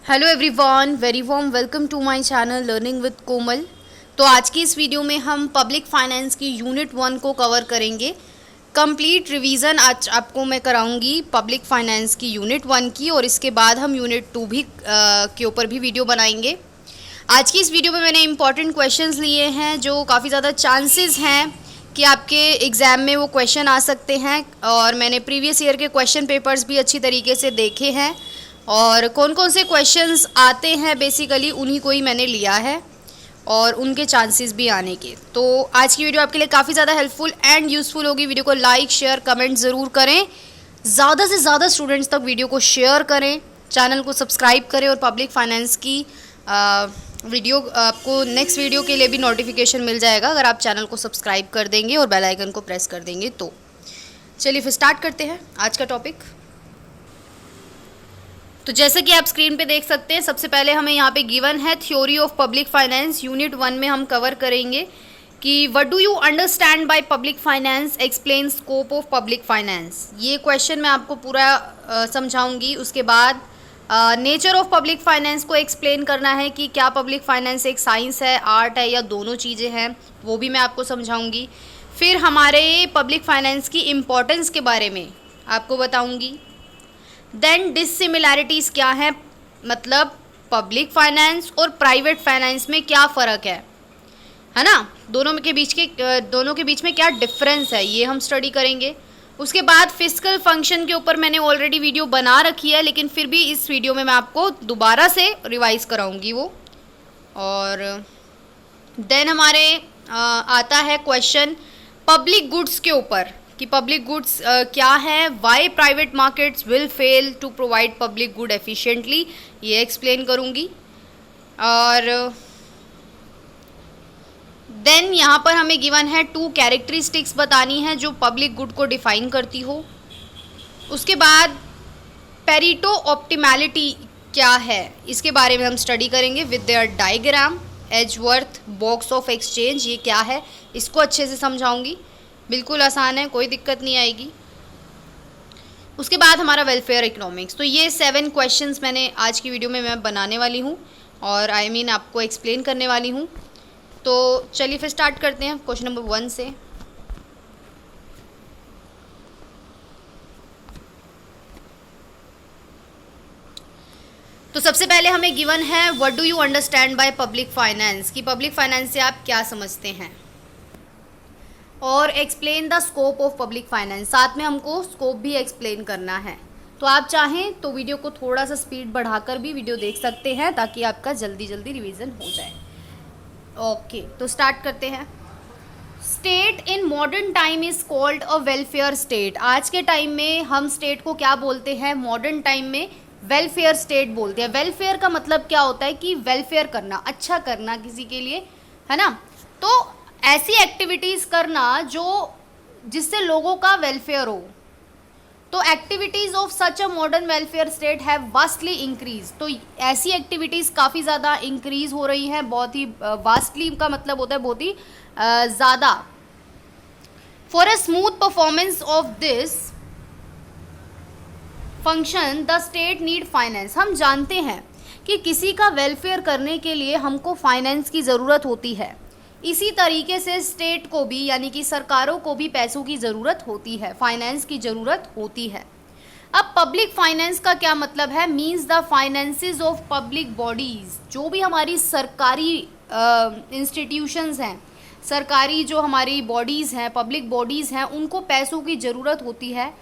Hello everyone, very warm welcome to my channel learning with Komal. तो आज की इस वीडियो में हम पब्लिक फाइनेंस की यूनिट 1 को कवर करेंगे। कंप्लीट रिवीजन आज आपको मैं कराऊंगी पब्लिक फाइनेंस की यूनिट 1 की, और इसके बाद हम यूनिट 2 भी के ऊपर भी वीडियो बनाएंगे। आज की इस वीडियो में मैंने इंपॉर्टेंट क्वेश्चंस लिए हैं जो काफ़ी ज़्यादा चांसेस हैं कि आपके एग्ज़ाम में वो क्वेश्चन आ सकते हैं, और मैंने प्रीवियस ईयर के क्वेश्चन पेपर्स भी अच्छी तरीके से देखे हैं और कौन कौन से क्वेश्चंस आते हैं बेसिकली उन्हीं को ही मैंने लिया है और उनके चांसेस भी आने के। तो आज की वीडियो आपके लिए काफ़ी ज़्यादा हेल्पफुल एंड यूज़फुल होगी। वीडियो को लाइक शेयर कमेंट ज़रूर करें, ज़्यादा से ज़्यादा स्टूडेंट्स तक वीडियो को शेयर करें, चैनल को सब्सक्राइब करें और पब्लिक फाइनेंस की वीडियो आपको नेक्स्ट वीडियो के लिए भी नोटिफिकेशन मिल जाएगा अगर आप चैनल को सब्सक्राइब कर देंगे और बेल आइकन को प्रेस कर देंगे। तो चलिए फिर स्टार्ट करते हैं आज का टॉपिक। तो जैसे कि आप स्क्रीन पे देख सकते हैं, सबसे पहले हमें यहाँ पे गिवन है theory of public finance. Unit 1 में हम कवर करेंगे कि what do you understand by public finance, explain scope of public finance. ये क्वेश्चन मैं आपको पूरा समझाऊंगी। उसके बाद नेचर ऑफ पब्लिक फाइनेंस को एक्सप्लेन करना है कि क्या पब्लिक फाइनेंस एक साइंस है, आर्ट है या दोनों चीज़ें हैं, वो भी मैं आपको समझाऊंगी। फिर हमारे पब्लिक फाइनेंस की इम्पोर्टेंस के बारे में आपको बताऊँगी। देन डिसिमिलैरिटीज़ क्या है, मतलब पब्लिक फाइनेंस और प्राइवेट फाइनेंस में क्या फ़र्क है ना, दोनों के बीच में क्या डिफरेंस है, ये हम स्टडी करेंगे। उसके बाद फिस्कल फंक्शन के ऊपर मैंने ऑलरेडी वीडियो बना रखी है, लेकिन फिर भी इस वीडियो में मैं आपको दोबारा से रिवाइज कराऊंगी वो। और देन हमारे आता है क्वेश्चन पब्लिक गुड्स के ऊपर कि पब्लिक गुड्स क्या है, why private markets will fail to provide public good efficiently, ये एक्सप्लेन करूँगी। और देन यहाँ पर हमें गिवन है 2 कैरेक्टरिस्टिक्स बतानी है जो पब्लिक गुड को डिफाइन करती हो। उसके बाद पेरिटो ऑप्टिमैलिटी क्या है, इसके बारे में हम स्टडी करेंगे with their diagram. Edgeworth box of exchange ये क्या है, इसको अच्छे से समझाऊंगी, बिल्कुल आसान है, कोई दिक्कत नहीं आएगी। उसके बाद हमारा वेलफेयर इकोनॉमिक्स। तो ये 7 क्वेश्चंस मैंने आज की वीडियो में मैं बनाने वाली हूँ और आपको एक्सप्लेन करने वाली हूँ। तो चलिए फिर स्टार्ट करते हैं क्वेश्चन नंबर 1 से। तो सबसे पहले हमें गिवन है what do you understand by public finance, कि पब्लिक फाइनेंस से आप क्या समझते हैं, और explain the scope of public finance, साथ में हमको स्कोप भी एक्सप्लेन करना है। तो आप चाहें तो वीडियो को थोड़ा सा स्पीड बढ़ाकर भी वीडियो देख सकते हैं ताकि आपका जल्दी जल्दी रिवीजन हो जाए। ओके, तो स्टार्ट करते हैं। State in modern time is called a welfare state. आज के टाइम में हम स्टेट को क्या बोलते हैं, मॉडर्न टाइम में वेलफेयर स्टेट बोलते हैं। वेलफेयर का मतलब क्या होता है कि वेलफेयर करना, अच्छा करना किसी के लिए, है ना। तो ऐसी एक्टिविटीज़ करना जिससे लोगों का वेलफेयर हो। तो activities of such a modern welfare state have vastly increase. तो ऐसी एक्टिविटीज़ काफ़ी ज़्यादा इंक्रीज हो रही हैं, बहुत ही वास्टली का मतलब होता है बहुत ही ज़्यादा। For a smooth performance of this function the state need finance. हम जानते हैं कि किसी का वेलफेयर करने के लिए हमको फाइनेंस की ज़रूरत होती है। इसी तरीके से स्टेट को भी, यानी कि सरकारों को भी पैसों की ज़रूरत होती है, फाइनेंस की ज़रूरत होती है। अब पब्लिक फाइनेंस का क्या मतलब है, means the finances of public bodies. जो भी हमारी सरकारी इंस्टीट्यूशंस हैं, सरकारी जो हमारी बॉडीज़ हैं, पब्लिक बॉडीज़ हैं, उनको पैसों की ज़रूरत होती है,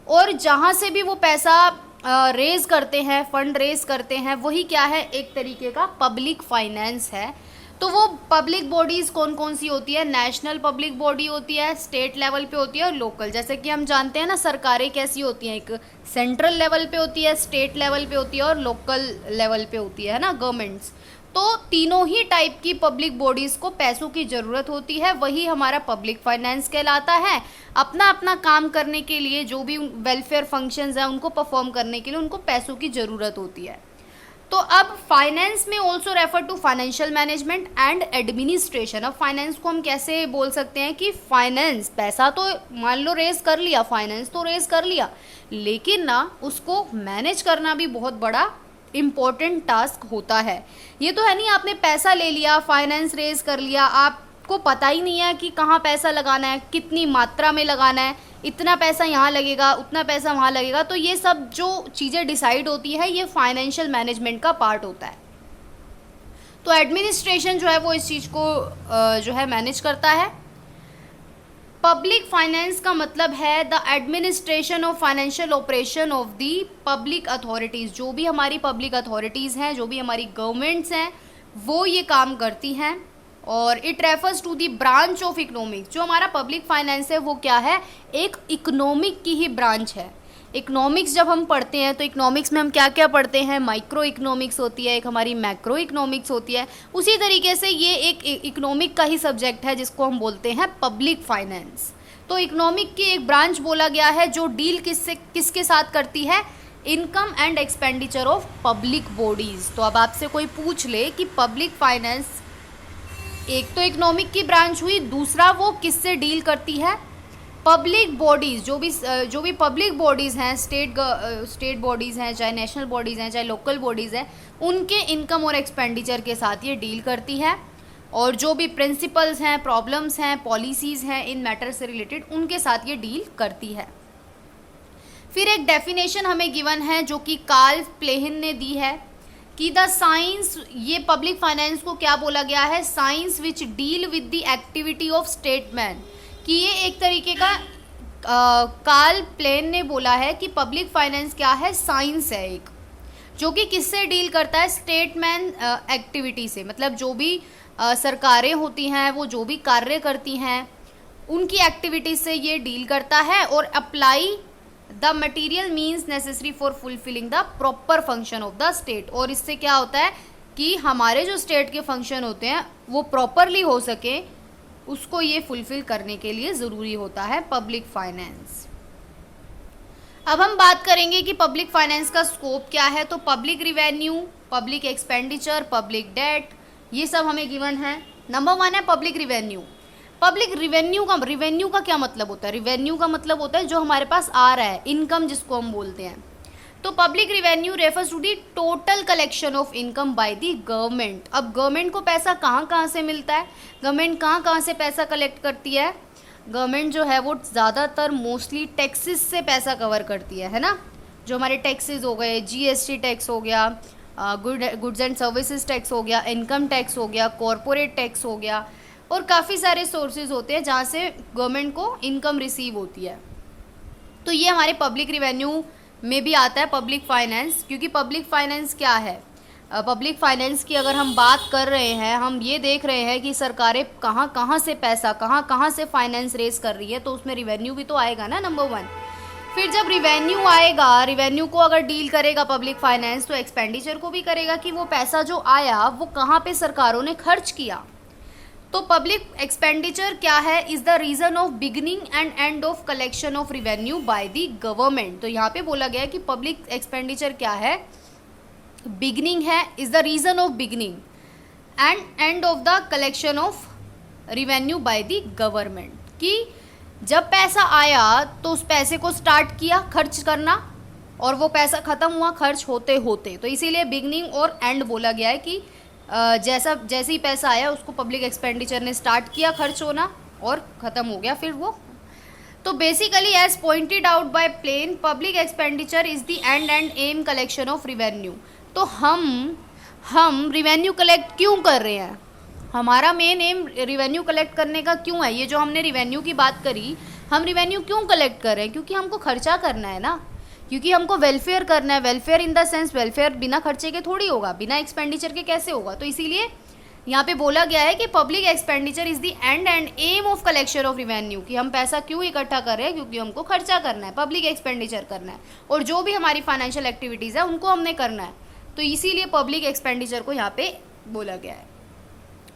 और जहाँ से भी वो पैसा रेज़ करते हैं, फंड रेज़ करते हैं, वही क्या है, एक तरीके का पब्लिक फाइनेंस है। तो वो पब्लिक बॉडीज़ कौन कौन सी होती है, नेशनल पब्लिक बॉडी होती है, स्टेट लेवल पे होती है और लोकल। जैसे कि हम जानते हैं ना, सरकारें कैसी होती हैं, एक सेंट्रल लेवल पे होती है, स्टेट लेवल पे होती है और लोकल लेवल पे होती है ना, गवर्नमेंट्स। तो तीनों ही टाइप की पब्लिक बॉडीज़ को पैसों की ज़रूरत होती है, वही हमारा पब्लिक फाइनेंस कहलाता है। अपना अपना काम करने के लिए, जो भी वेलफेयर फंक्शंस हैं उनको परफॉर्म करने के लिए उनको पैसों की ज़रूरत होती है। तो अब फाइनेंस में also refer to financial management and administration. अब फाइनेंस को हम कैसे बोल सकते हैं कि फाइनेंस, पैसा तो मान लो रेज कर लिया, फाइनेंस तो रेज कर लिया, लेकिन ना उसको मैनेज करना भी बहुत बड़ा इम्पोर्टेंट टास्क होता है। ये तो है नहीं आपने पैसा ले लिया, फाइनेंस रेज कर लिया, आपको पता ही नहीं है कि कहाँ पैसा लगाना है, कितनी मात्रा में लगाना है, इतना पैसा यहाँ लगेगा, उतना पैसा वहाँ लगेगा। तो ये सब जो चीज़ें डिसाइड होती है ये फाइनेंशियल मैनेजमेंट का पार्ट होता है। तो एडमिनिस्ट्रेशन जो है वो इस चीज़ को जो है मैनेज करता है। पब्लिक फाइनेंस का मतलब है the administration of financial operation of the public authorities. जो भी हमारी पब्लिक अथॉरिटीज़ हैं, जो भी हमारी गवर्नमेंट्स हैं, वो ये काम करती हैं। और it refers to the branch of economics. जो हमारा पब्लिक फाइनेंस है वो क्या है, एक इकोनॉमिक की ही ब्रांच है। इकोनॉमिक्स जब हम पढ़ते हैं तो इकोनॉमिक्स में हम क्या क्या पढ़ते हैं, माइक्रो इकोनॉमिक्स होती है, एक हमारी मैक्रो इकोनॉमिक्स होती है। उसी तरीके से ये एक इकोनॉमिक का ही सब्जेक्ट है जिसको हम बोलते हैं पब्लिक फाइनेंस। तो इकोनॉमिक की एक ब्रांच बोला गया है जो डील किसके साथ करती है, income and expenditure of public bodies. तो अब आपसे कोई पूछ ले कि पब्लिक फाइनेंस एक तो इकोनॉमिक की ब्रांच हुई, दूसरा वो किससे डील करती है, पब्लिक बॉडीज़। जो भी पब्लिक बॉडीज़ हैं, स्टेट बॉडीज़ हैं, चाहे नेशनल बॉडीज़ हैं, चाहे लोकल बॉडीज़ हैं, उनके इनकम और एक्सपेंडिचर के साथ ये डील करती है। और जो भी प्रिंसिपल्स हैं, प्रॉब्लम्स हैं, पॉलिसीज़ हैं इन मैटर से रिलेटेड, उनके साथ ये डील करती है। फिर एक डेफिनेशन हमें गिवन है जो कि कार्ल प्लेहिन ने दी है कि द साइंस, ये पब्लिक फाइनेंस को क्या बोला गया है, science which deal with the activity of statesman. कि ये एक तरीके का कार्ल प्लेन ने बोला है कि पब्लिक फाइनेंस क्या है, साइंस है एक, जो कि किससे डील करता है, स्टेटमैन एक्टिविटी से। मतलब जो भी सरकारें होती हैं, वो जो भी कार्य करती हैं, उनकी एक्टिविटी से ये डील करता है। और apply the material means necessary for fulfilling the proper function of the state. और इससे क्या होता है कि हमारे जो स्टेट के फंक्शन होते हैं वो प्रॉपरली हो सके, उसको ये फुलफिल करने के लिए ज़रूरी होता है पब्लिक फाइनेंस। अब हम बात करेंगे कि पब्लिक फाइनेंस का स्कोप क्या है। तो public revenue, public expenditure, public debt, ये सब हमें गिवन है। नंबर 1 है पब्लिक रिवेन्यू। पब्लिक रिवेन्यू का क्या मतलब होता है, रिवेन्यू का मतलब होता है जो हमारे पास आ रहा है, इनकम जिसको हम बोलते हैं। तो public revenue refers to the total collection of income by the government. अब गवर्नमेंट को पैसा कहाँ कहाँ से मिलता है, गवर्नमेंट कहाँ कहाँ से पैसा कलेक्ट करती है। गवर्नमेंट जो है वो ज़्यादातर मोस्टली टैक्सेस से पैसा कवर करती है ना। जो हमारे टैक्सेस हो गए, जीएसटी टैक्स हो गया, गुड्स एंड सर्विसेज टैक्स हो गया, इनकम टैक्स हो गया, कॉरपोरेट टैक्स हो गया, और काफ़ी सारे सोर्सेज होते हैं जहाँ से गवर्नमेंट को इनकम रिसीव होती है। तो ये हमारे पब्लिक रिवेन्यू में भी आता है पब्लिक फाइनेंस। क्योंकि पब्लिक फाइनेंस क्या है, पब्लिक फाइनेंस की अगर हम बात कर रहे हैं, हम ये देख रहे हैं कि सरकारें कहाँ कहाँ से पैसा, कहाँ कहाँ से फाइनेंस रेज कर रही है, तो उसमें रिवेन्यू भी तो आएगा ना, नंबर 1। फिर जब रिवेन्यू आएगा, रिवेन्यू को अगर डील करेगा पब्लिक फाइनेंस, तो एक्सपेंडिचर को भी करेगा कि वो पैसा जो आया वो कहाँ पे सरकारों ने खर्च किया। तो पब्लिक एक्सपेंडिचर क्या है, is the reason of beginning and end of collection of revenue by the government. तो यहाँ पे बोला गया है कि पब्लिक एक्सपेंडिचर क्या है, बिगिनिंग है, is the reason of beginning and end of the collection of revenue by the government. कि जब पैसा आया तो उस पैसे को स्टार्ट किया खर्च करना, और वो पैसा खत्म हुआ खर्च होते होते। तो इसीलिए बिगिनिंग और एंड बोला गया है कि जैसे ही पैसा आया उसको पब्लिक एक्सपेंडिचर ने स्टार्ट किया खर्च होना, और ख़त्म हो गया फिर वो। तो basically as pointed out by Plehn, public expenditure is the end aim collection of revenue. तो हम रिवेन्यू कलेक्ट क्यों कर रहे हैं, हमारा मेन एम रिवेन्यू कलेक्ट करने का क्यों है। ये जो हमने रिवेन्यू की बात करी, हम रिवेन्यू क्यों कलेक्ट कर रहे हैं, क्योंकि हमको खर्चा करना है ना, क्योंकि हमको वेलफेयर करना है। Welfare in the sense, welfare बिना खर्चे के थोड़ी होगा, बिना एक्सपेंडिचर के कैसे होगा। तो इसीलिए यहाँ पे बोला गया है कि public expenditure is the end aim of collection of revenue. कि हम पैसा क्यों इकट्ठा कर रहे हैं, क्योंकि हमको खर्चा करना है, पब्लिक एक्सपेंडिचर करना है, और जो भी हमारी फाइनेंशियल एक्टिविटीज़ है उनको हमने करना है। तो इसीलिए पब्लिक एक्सपेंडिचर को यहाँ पे बोला गया है।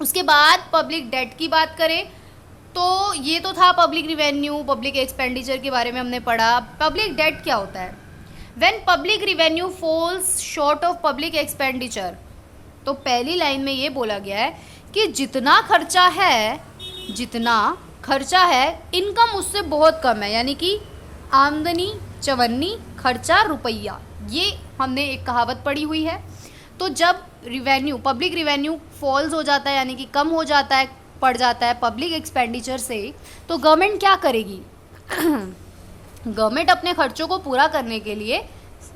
उसके बाद पब्लिक डेट की बात करें तो ये तो था पब्लिक रिवेन्यू, पब्लिक एक्सपेंडिचर के बारे में हमने पढ़ा। पब्लिक डेट क्या होता है, when public revenue falls short of public expenditure. तो पहली लाइन में ये बोला गया है कि जितना खर्चा है इनकम उससे बहुत कम है, यानी कि आमदनी 54, खर्चा रुपया, ये हमने एक कहावत पढ़ी हुई है। तो जब रिवेन्यू, पब्लिक रिवेन्यू फॉल्स हो जाता है, यानी कि कम हो जाता है, पड़ जाता है पब्लिक एक्सपेंडिचर से, तो गवर्नमेंट क्या करेगी? गवर्नमेंट अपने खर्चों को पूरा करने के लिए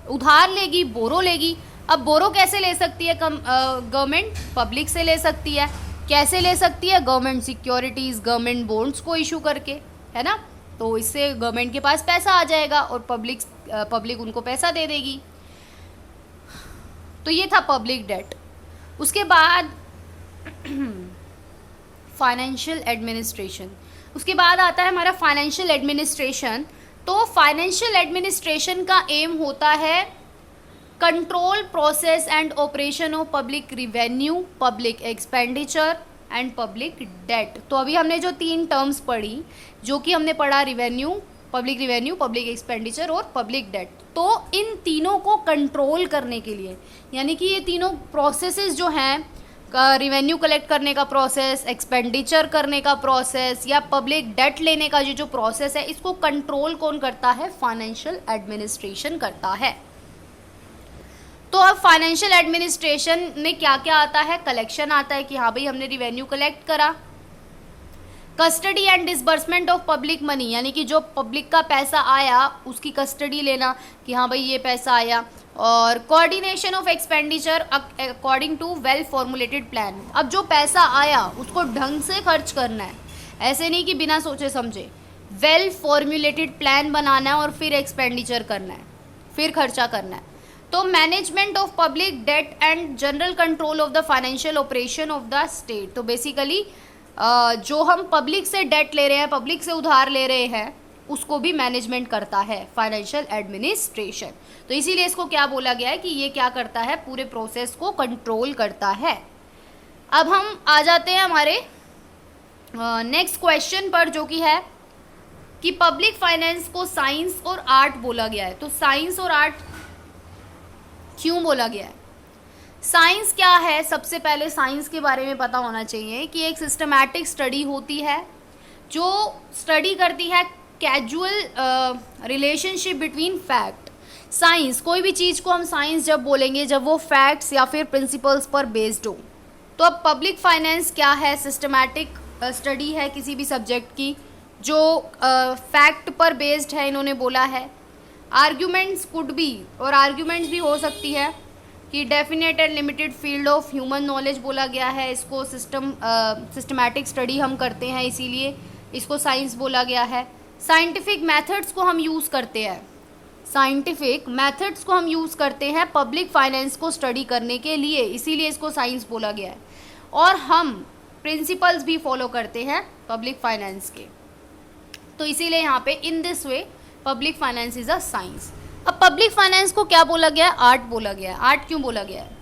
उधार लेगी, बोरो लेगी। अब बोरो कैसे ले सकती है गवर्नमेंट? पब्लिक से ले सकती है। कैसे ले सकती है? गवर्नमेंट सिक्योरिटीज़, गवर्नमेंट बॉन्ड्स को इशू करके, है ना। तो इससे गवर्नमेंट के पास पैसा आ जाएगा और पब्लिक उनको पैसा दे देगी। तो ये था पब्लिक डेट। उसके बाद फाइनेंशियल एडमिनिस्ट्रेशन, उसके बाद आता है हमारा फाइनेंशियल एडमिनिस्ट्रेशन। तो फाइनेंशियल एडमिनिस्ट्रेशन का एम होता है control process and operation of public revenue, public expenditure and public debt. तो अभी हमने जो 3 टर्म्स पढ़ी, जो कि हमने पढ़ा रिवेन्यू, पब्लिक एक्सपेंडिचर और पब्लिक डेट, तो इन तीनों को कंट्रोल करने के लिए, यानी कि ये तीनों प्रोसेसेस जो हैं, रिवेन्यू कलेक्ट करने का प्रोसेस, एक्सपेंडिचर करने का प्रोसेस या पब्लिक डेट लेने का जो प्रोसेस है, इसको कंट्रोल कौन करता है? फाइनेंशियल एडमिनिस्ट्रेशन करता है। तो अब फाइनेंशियल एडमिनिस्ट्रेशन में क्या क्या आता है? कलेक्शन आता है कि हाँ भाई हमने रिवेन्यू कलेक्ट करा। Custody and disbursement of public money, यानी कि जो पब्लिक का पैसा आया उसकी कस्टडी लेना कि हाँ भाई ये पैसा आया। और coordination of expenditure according to well formulated plan. अब जो पैसा आया उसको ढंग से खर्च करना है, ऐसे नहीं कि बिना सोचे समझे। वेल फॉर्मुलेटेड प्लान बनाना है और फिर एक्सपेंडिचर करना है, फिर खर्चा करना है। तो management of public debt and general control of the financial operation of the state. तो बेसिकली जो हम पब्लिक से डेट ले रहे हैं, पब्लिक से उधार ले रहे हैं, उसको भी मैनेजमेंट करता है फाइनेंशियल एडमिनिस्ट्रेशन। तो इसीलिए इसको क्या बोला गया है कि ये क्या करता है? पूरे प्रोसेस को कंट्रोल करता है। अब हम आ जाते हैं हमारे नेक्स्ट क्वेश्चन पर, जो कि है कि पब्लिक फाइनेंस को साइंस और आर्ट बोला गया है। तो साइंस और आर्ट क्यों बोला गया है? साइंस क्या है? सबसे पहले साइंस के बारे में पता होना चाहिए कि एक सिस्टमैटिक स्टडी होती है जो स्टडी करती है casual relationship between fact. Science, कोई भी चीज़ को हम साइंस जब बोलेंगे जब वो फैक्ट्स या फिर प्रिंसिपल्स पर बेस्ड हो। तो अब पब्लिक फाइनेंस क्या है? सिस्टमैटिक स्टडी है किसी भी सब्जेक्ट की जो फैक्ट पर बेस्ड है, इन्होंने बोला है। आर्ग्यूमेंट्स कुड बी, और आर्ग्यूमेंट्स भी हो सकती है कि definite and limited field of human knowledge बोला गया है। इसको सिस्टमैटिक स्टडी हम करते हैं, इसीलिए इसको साइंस बोला गया है। साइंटिफिक मेथड्स को हम यूज़ करते हैं, साइंटिफिक मेथड्स को हम यूज़ करते हैं पब्लिक फाइनेंस को स्टडी करने के लिए, इसीलिए इसको साइंस बोला गया है। और हम प्रिंसिपल्स भी फॉलो करते हैं पब्लिक फाइनेंस के, तो इसीलिए यहाँ पे in this way public finance is a science. अब पब्लिक फाइनेंस को क्या बोला गया है? आर्ट बोला गया है। आर्ट क्यों बोला गया है?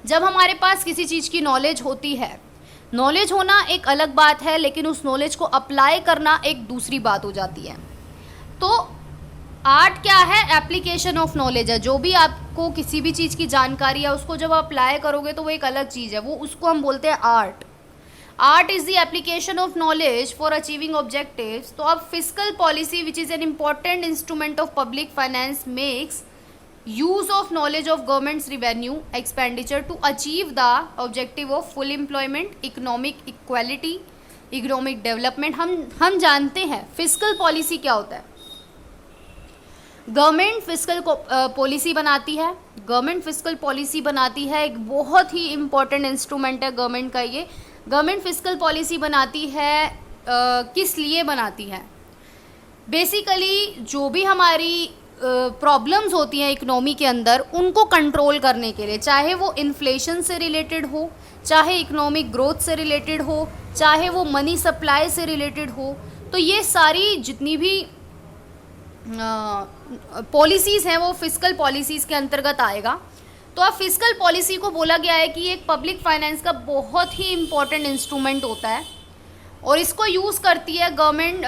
जब हमारे पास किसी चीज़ की नॉलेज होती है, नॉलेज होना एक अलग बात है, लेकिन उस नॉलेज को अप्लाई करना एक दूसरी बात हो जाती है। तो आर्ट क्या है? एप्लीकेशन ऑफ नॉलेज है। जो भी आपको किसी भी चीज़ की जानकारी है उसको जब अप्लाई करोगे तो वो एक अलग चीज़ है, वो उसको हम बोलते हैं art. Art is the application of knowledge for achieving objectives. तो अब fiscal policy which is an important instrument of public finance makes use of knowledge of government's revenue expenditure to achieve the objective of full employment, economic equality, economic development। हम जानते हैं fiscal policy क्या होता है। Government fiscal policy बनाती है, government fiscal policy बनाती है, एक बहुत ही इम्पॉर्टेंट इंस्ट्रूमेंट है गवर्नमेंट का ये। गवर्नमेंट फिस्कल पॉलिसी बनाती है किस लिए बनाती है? बेसिकली जो भी हमारी प्रॉब्लम्स होती हैं इकोनॉमी के अंदर, उनको कंट्रोल करने के लिए, चाहे वो इन्फ्लेशन से रिलेटेड हो, चाहे इकोनॉमिक ग्रोथ से रिलेटेड हो, चाहे वो मनी सप्लाई से रिलेटेड हो। तो ये सारी जितनी भी पॉलिसीज़ हैं वो फिस्कल पॉलिसीज़ के अंतर्गत आएगा। तो अब फिस्कल पॉलिसी को बोला गया है कि एक पब्लिक फाइनेंस का बहुत ही इम्पॉर्टेंट इंस्ट्रूमेंट होता है और इसको यूज़ करती है government.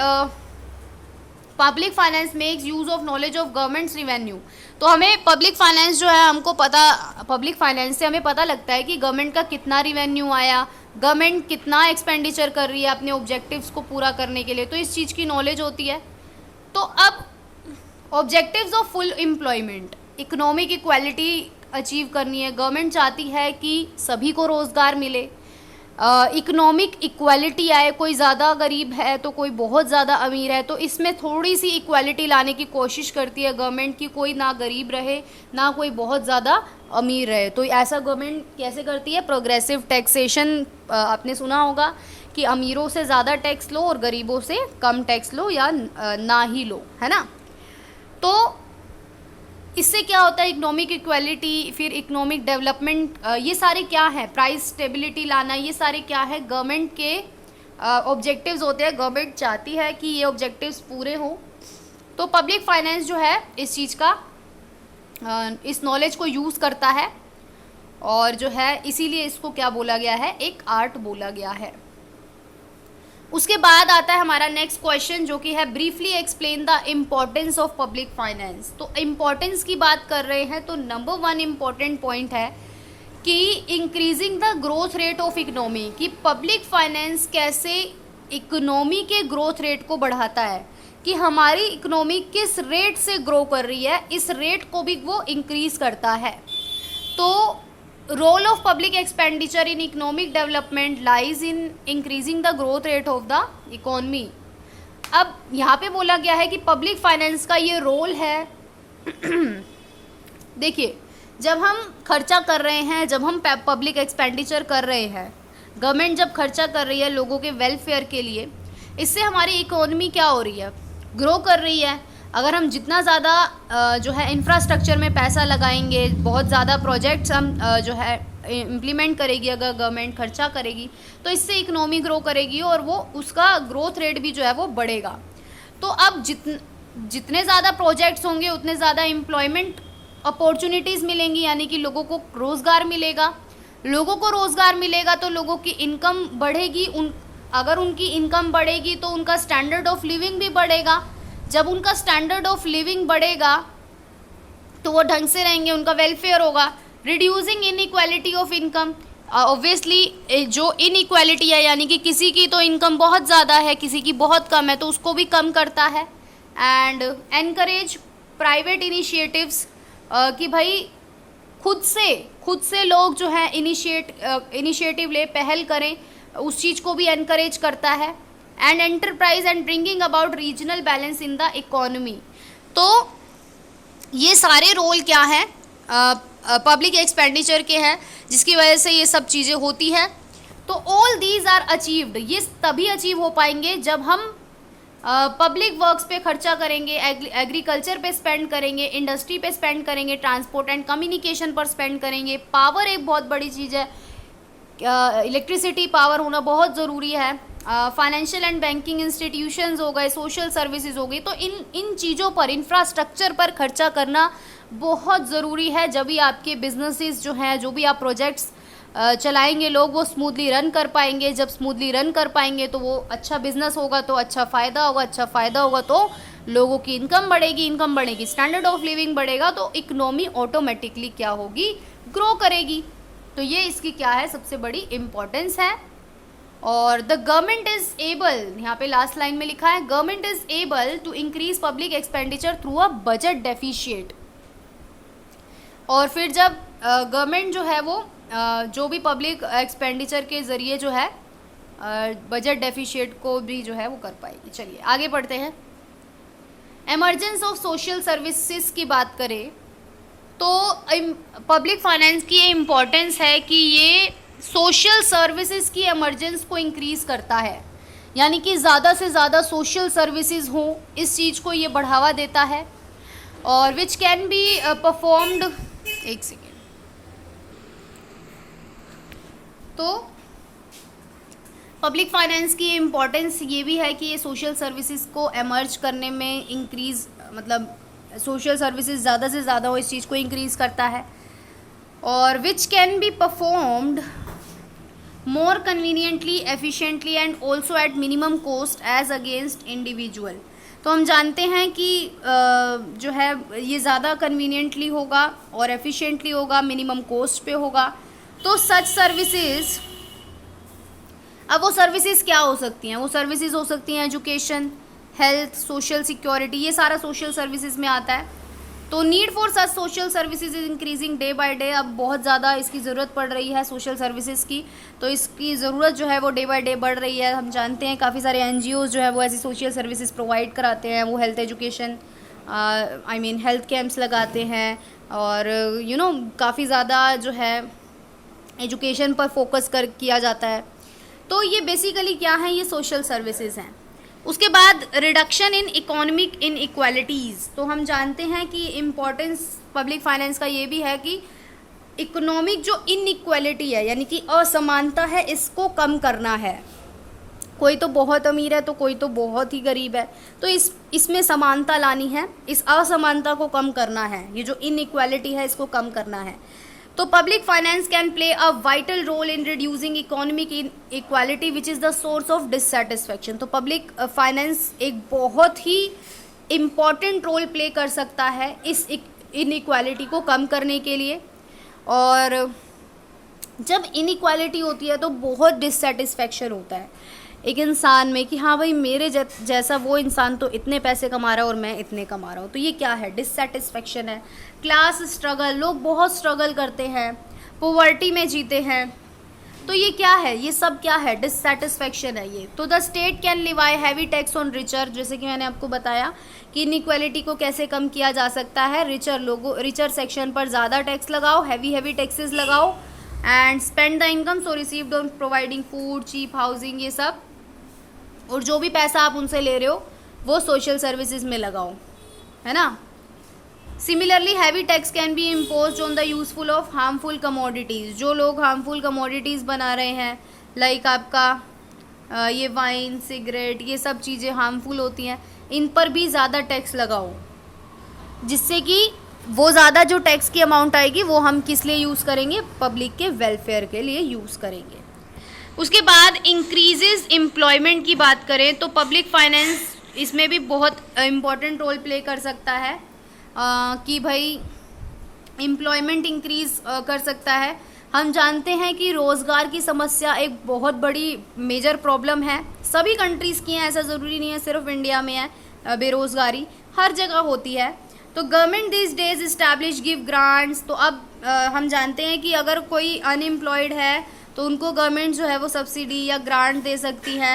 Public finance makes use of knowledge of governments revenue. तो हमें पब्लिक फाइनेंस जो है, हमको पता, पब्लिक फाइनेंस से हमें पता लगता है कि गवर्नमेंट का कितना रिवेन्यू आया, गवर्नमेंट कितना एक्सपेंडिचर कर रही है अपने ऑब्जेक्टिव्स को पूरा करने के लिए, तो इस चीज़ की नॉलेज होती है। तो अब objectives of full employment, economic equality achieve करनी है, गवर्नमेंट चाहती है कि सभी को रोज़गार मिले, इकोनॉमिक इक्वालिटी आए, कोई ज़्यादा गरीब है तो कोई बहुत ज़्यादा अमीर है, तो इसमें थोड़ी सी इक्वालिटी लाने की कोशिश करती है गवर्नमेंट कि कोई ना गरीब रहे ना कोई बहुत ज़्यादा अमीर रहे। तो ऐसा गवर्नमेंट कैसे करती है? प्रोग्रेसिव टैक्सेशन, आपने सुना होगा कि अमीरों से ज़्यादा टैक्स लो और गरीबों से कम टैक्स लो या ना ही लो, है ना। तो इससे क्या होता है? इकोनॉमिक इक्वालिटी, फिर इकोनॉमिक डेवलपमेंट, ये सारे क्या है? प्राइस स्टेबिलिटी लाना, ये सारे क्या है? गवर्नमेंट के ऑब्जेक्टिव्स होते हैं। गवर्नमेंट चाहती है कि ये ऑब्जेक्टिव्स पूरे हों। तो पब्लिक फाइनेंस जो है इस चीज़ का, इस नॉलेज को यूज़ करता है और जो है इसीलिए इसको क्या बोला गया है? एक आर्ट बोला गया है। उसके बाद आता है हमारा नेक्स्ट क्वेश्चन जो कि है briefly explain the importance of public finance. तो इम्पोर्टेंस की बात कर रहे हैं तो नंबर 1 इम्पोर्टेंट पॉइंट है कि increasing the growth rate of economy, कि पब्लिक फाइनेंस कैसे इकोनॉमी के ग्रोथ रेट को बढ़ाता है, कि हमारी इकोनॉमी किस रेट से ग्रो कर रही है, इस रेट को भी वो इंक्रीज करता है। तो role of public expenditure in economic development lies in increasing the growth rate of the economy. अब यहाँ पे बोला गया है कि पब्लिक फाइनेंस का ये रोल है। देखिए, जब हम खर्चा कर रहे हैं, जब हम पब्लिक एक्सपेंडिचर कर रहे हैं, गवर्नमेंट जब खर्चा कर रही है लोगों के वेलफेयर के लिए, इससे हमारी इकोनॉमी क्या हो रही है? ग्रो कर रही है। अगर हम जितना ज़्यादा जो है इंफ्रास्ट्रक्चर में पैसा लगाएंगे, बहुत ज़्यादा प्रोजेक्ट्स हम जो है इम्प्लीमेंट करेगी, अगर गवर्नमेंट खर्चा करेगी तो इससे इकोनॉमी ग्रो करेगी और वो उसका ग्रोथ रेट भी जो है वो बढ़ेगा। तो अब जितने ज़्यादा प्रोजेक्ट्स होंगे उतने ज़्यादा एम्प्लॉयमेंट अपॉर्चुनिटीज़ मिलेंगी, यानी कि लोगों को रोज़गार मिलेगा। लोगों को रोज़गार मिलेगा तो लोगों की इनकम बढ़ेगी। अगर उनकी इनकम बढ़ेगी तो उनका स्टैंडर्ड ऑफ लिविंग भी बढ़ेगा। जब उनका स्टैंडर्ड ऑफ लिविंग बढ़ेगा तो वो ढंग से रहेंगे, उनका वेलफेयर होगा। Reducing inequality of income, obviously जो इनइक्वालिटी है यानी कि किसी की तो इनकम बहुत ज़्यादा है, किसी की बहुत कम है, तो उसको भी कम करता है। एंड एनकरेज प्राइवेट इनिशिएटिव्स, कि भाई खुद से लोग जो है इनिशिएटिव ले, पहल करें, उस चीज़ को भी एनकरेज करता है। And enterprise and bringing about regional balance in the economy. तो ये सारे रोल क्या है? पब्लिक एक्सपेंडिचर के हैं, जिसकी वजह से ये सब चीज़ें होती हैं। तो ऑल दीज आर अचीव्ड, ये तभी अचीव हो पाएंगे जब हम पब्लिक वर्क्स पे खर्चा करेंगे, एग्रीकल्चर पे स्पेंड करेंगे, इंडस्ट्री पे स्पेंड करेंगे, ट्रांसपोर्ट एंड कम्युनिकेशन पर स्पेंड करेंगे। पावर एक बहुत बड़ी चीज़ है, इलेक्ट्रिसिटी पावर होना बहुत ज़रूरी है। फाइनेंशियल एंड बैंकिंग इंस्टीट्यूशंस हो गए, सोशल सर्विसेज हो गई। तो इन चीज़ों पर, इंफ्रास्ट्रक्चर पर खर्चा करना बहुत ज़रूरी है। जब भी आपके बिजनेसेस जो हैं, जो भी आप प्रोजेक्ट्स चलाएंगे, लोग वो स्मूथली रन कर पाएंगे। जब स्मूथली रन कर पाएंगे तो वो अच्छा बिजनेस होगा, तो अच्छा फ़ायदा होगा, अच्छा फ़ायदा होगा तो लोगों की इनकम बढ़ेगी, इनकम बढ़ेगी, स्टैंडर्ड ऑफ लिविंग बढ़ेगा, तो इकोनॉमी ऑटोमेटिकली क्या होगी? ग्रो करेगी। तो ये इसकी क्या है? सबसे बड़ी इम्पोर्टेंस है। और द गवर्नमेंट इज एबल, यहाँ पे लास्ट लाइन में लिखा है, government is able to increase public expenditure through a budget deficit. और फिर जब गवर्नमेंट जो है वो जो भी पब्लिक एक्सपेंडिचर के ज़रिए जो है बजट डेफिशिएट को भी जो है वो कर पाएगी। चलिए आगे बढ़ते हैं। एमरजेंस ऑफ सोशल सर्विसेज की बात करें तो पब्लिक फाइनेंस की ये इम्पोर्टेंस है कि ये सोशल सर्विसेज की एमरजेंस को इंक्रीज़ करता है, यानी कि ज़्यादा से ज़्यादा सोशल सर्विसेज हों, इस चीज़ को ये बढ़ावा देता है। और विच कैन बी परफॉर्म्ड, एक सेकेंड, तो पब्लिक फाइनेंस की इम्पोर्टेंस ये भी है कि ये सोशल सर्विसेज को एमर्ज करने में इंक्रीज़, मतलब सोशल सर्विसेज ज़्यादा से ज़्यादा हो, इस चीज़ को इंक्रीज़ करता है। और which can be performed more conveniently, efficiently and also at minimum cost as against individual। तो हम जानते हैं कि जो है ये ज़्यादा कन्वीनियंटली होगा और एफिशिएंटली होगा, मिनिमम कॉस्ट पे होगा। तो सच सर्विसेज, अब वो सर्विसेज क्या हो सकती हैं? वो सर्विसेज हो सकती हैं एजुकेशन, हेल्थ, सोशल सिक्योरिटी, ये सारा सोशल सर्विसेज में आता है। तो need for such social services is increasing day by day. अब बहुत ज़्यादा इसकी ज़रूरत पड़ रही है सोशल सर्विसेज की, तो इसकी ज़रूरत जो है वो डे बाय डे बढ़ रही है। हम जानते हैं काफ़ी सारे NGOs जो है वो ऐसी सोशल सर्विसेज प्रोवाइड कराते हैं, वो हेल्थ एजुकेशन हेल्थ कैंप्स लगाते हैं और काफ़ी ज़्यादा जो है एजुकेशन पर फोकस किया जाता है। तो ये बेसिकली क्या है, ये सोशल सर्विसेज हैं। उसके बाद रिडक्शन इन इकोनॉमिक इनइक्वालिटीज़। तो हम जानते हैं कि इम्पोर्टेंस पब्लिक फाइनेंस का ये भी है कि इकोनॉमिक जो इनइक्वालिटी है यानी कि असमानता है, इसको कम करना है। कोई तो बहुत अमीर है तो कोई तो बहुत ही गरीब है, तो इसमें समानता लानी है, इस असमानता को कम करना है, ये जो इनइक्वालिटी है इसको कम करना है। तो public finance can play a vital role in reducing economic inequality which is the source of dissatisfaction. तो पब्लिक फाइनेंस एक बहुत ही इम्पॉर्टेंट रोल प्ले कर सकता है इस इनइक्वालिटी को कम करने के लिए। और जब इनइक्वालिटी होती है तो बहुत डिससेटिस्फैक्शन होता है एक इंसान में कि हाँ भाई मेरे जैसा वो इंसान तो इतने पैसे कमा रहा है और मैं इतने कमा रहा हूँ, तो ये क्या है, डिससेटिस्फैक्शन है। क्लास स्ट्रगल, लोग बहुत स्ट्रगल करते हैं, पॉवर्टी में जीते हैं, तो ये क्या है, ये सब क्या है, डिससेटिस्फैक्शन है ये। तो the state can levy heavy tax on richer, जैसे कि मैंने आपको बताया कि इनइक्वालिटी को कैसे कम किया जा सकता है। रिचर सेक्शन पर ज़्यादा टैक्स लगाओ, हैवी टैक्सेस लगाओ and spend the income so received on providing food, cheap housing, ये सब, और जो भी पैसा आप उनसे ले रहे हो वो सोशल सर्विसेज में लगाओ, है ना। Similarly heavy tax can be imposed on the useful of harmful commodities. जो लोग हार्मफुल कमोडिटीज़ बना रहे हैं लाइक आपका ये वाइन, सिगरेट, ये सब चीज़ें हार्मफुल होती हैं, इन पर भी ज़्यादा टैक्स लगाओ, जिससे कि वो ज़्यादा जो टैक्स की अमाउंट आएगी वो हम किस लिए यूज़ करेंगे, पब्लिक के वेलफेयर के लिए यूज़ करेंगे। उसके बाद इंक्रीजेज एम्प्लॉयमेंट की बात करें तो पब्लिक फाइनेंस इसमें भी बहुत इम्पॉर्टेंट रोल प्ले कर सकता है कि भाई एम्प्लॉयमेंट इंक्रीज कर सकता है। हम जानते हैं कि रोज़गार की समस्या एक बहुत बड़ी मेजर प्रॉब्लम है, सभी कंट्रीज़ की है, ऐसा ज़रूरी नहीं है सिर्फ इंडिया में है, बेरोज़गारी हर जगह होती है। तो government this days establish give grants. तो अब हम जानते हैं कि अगर कोई अनएम्प्लॉयड है तो उनको गवर्नमेंट जो है वो सब्सिडी या ग्रांट दे सकती है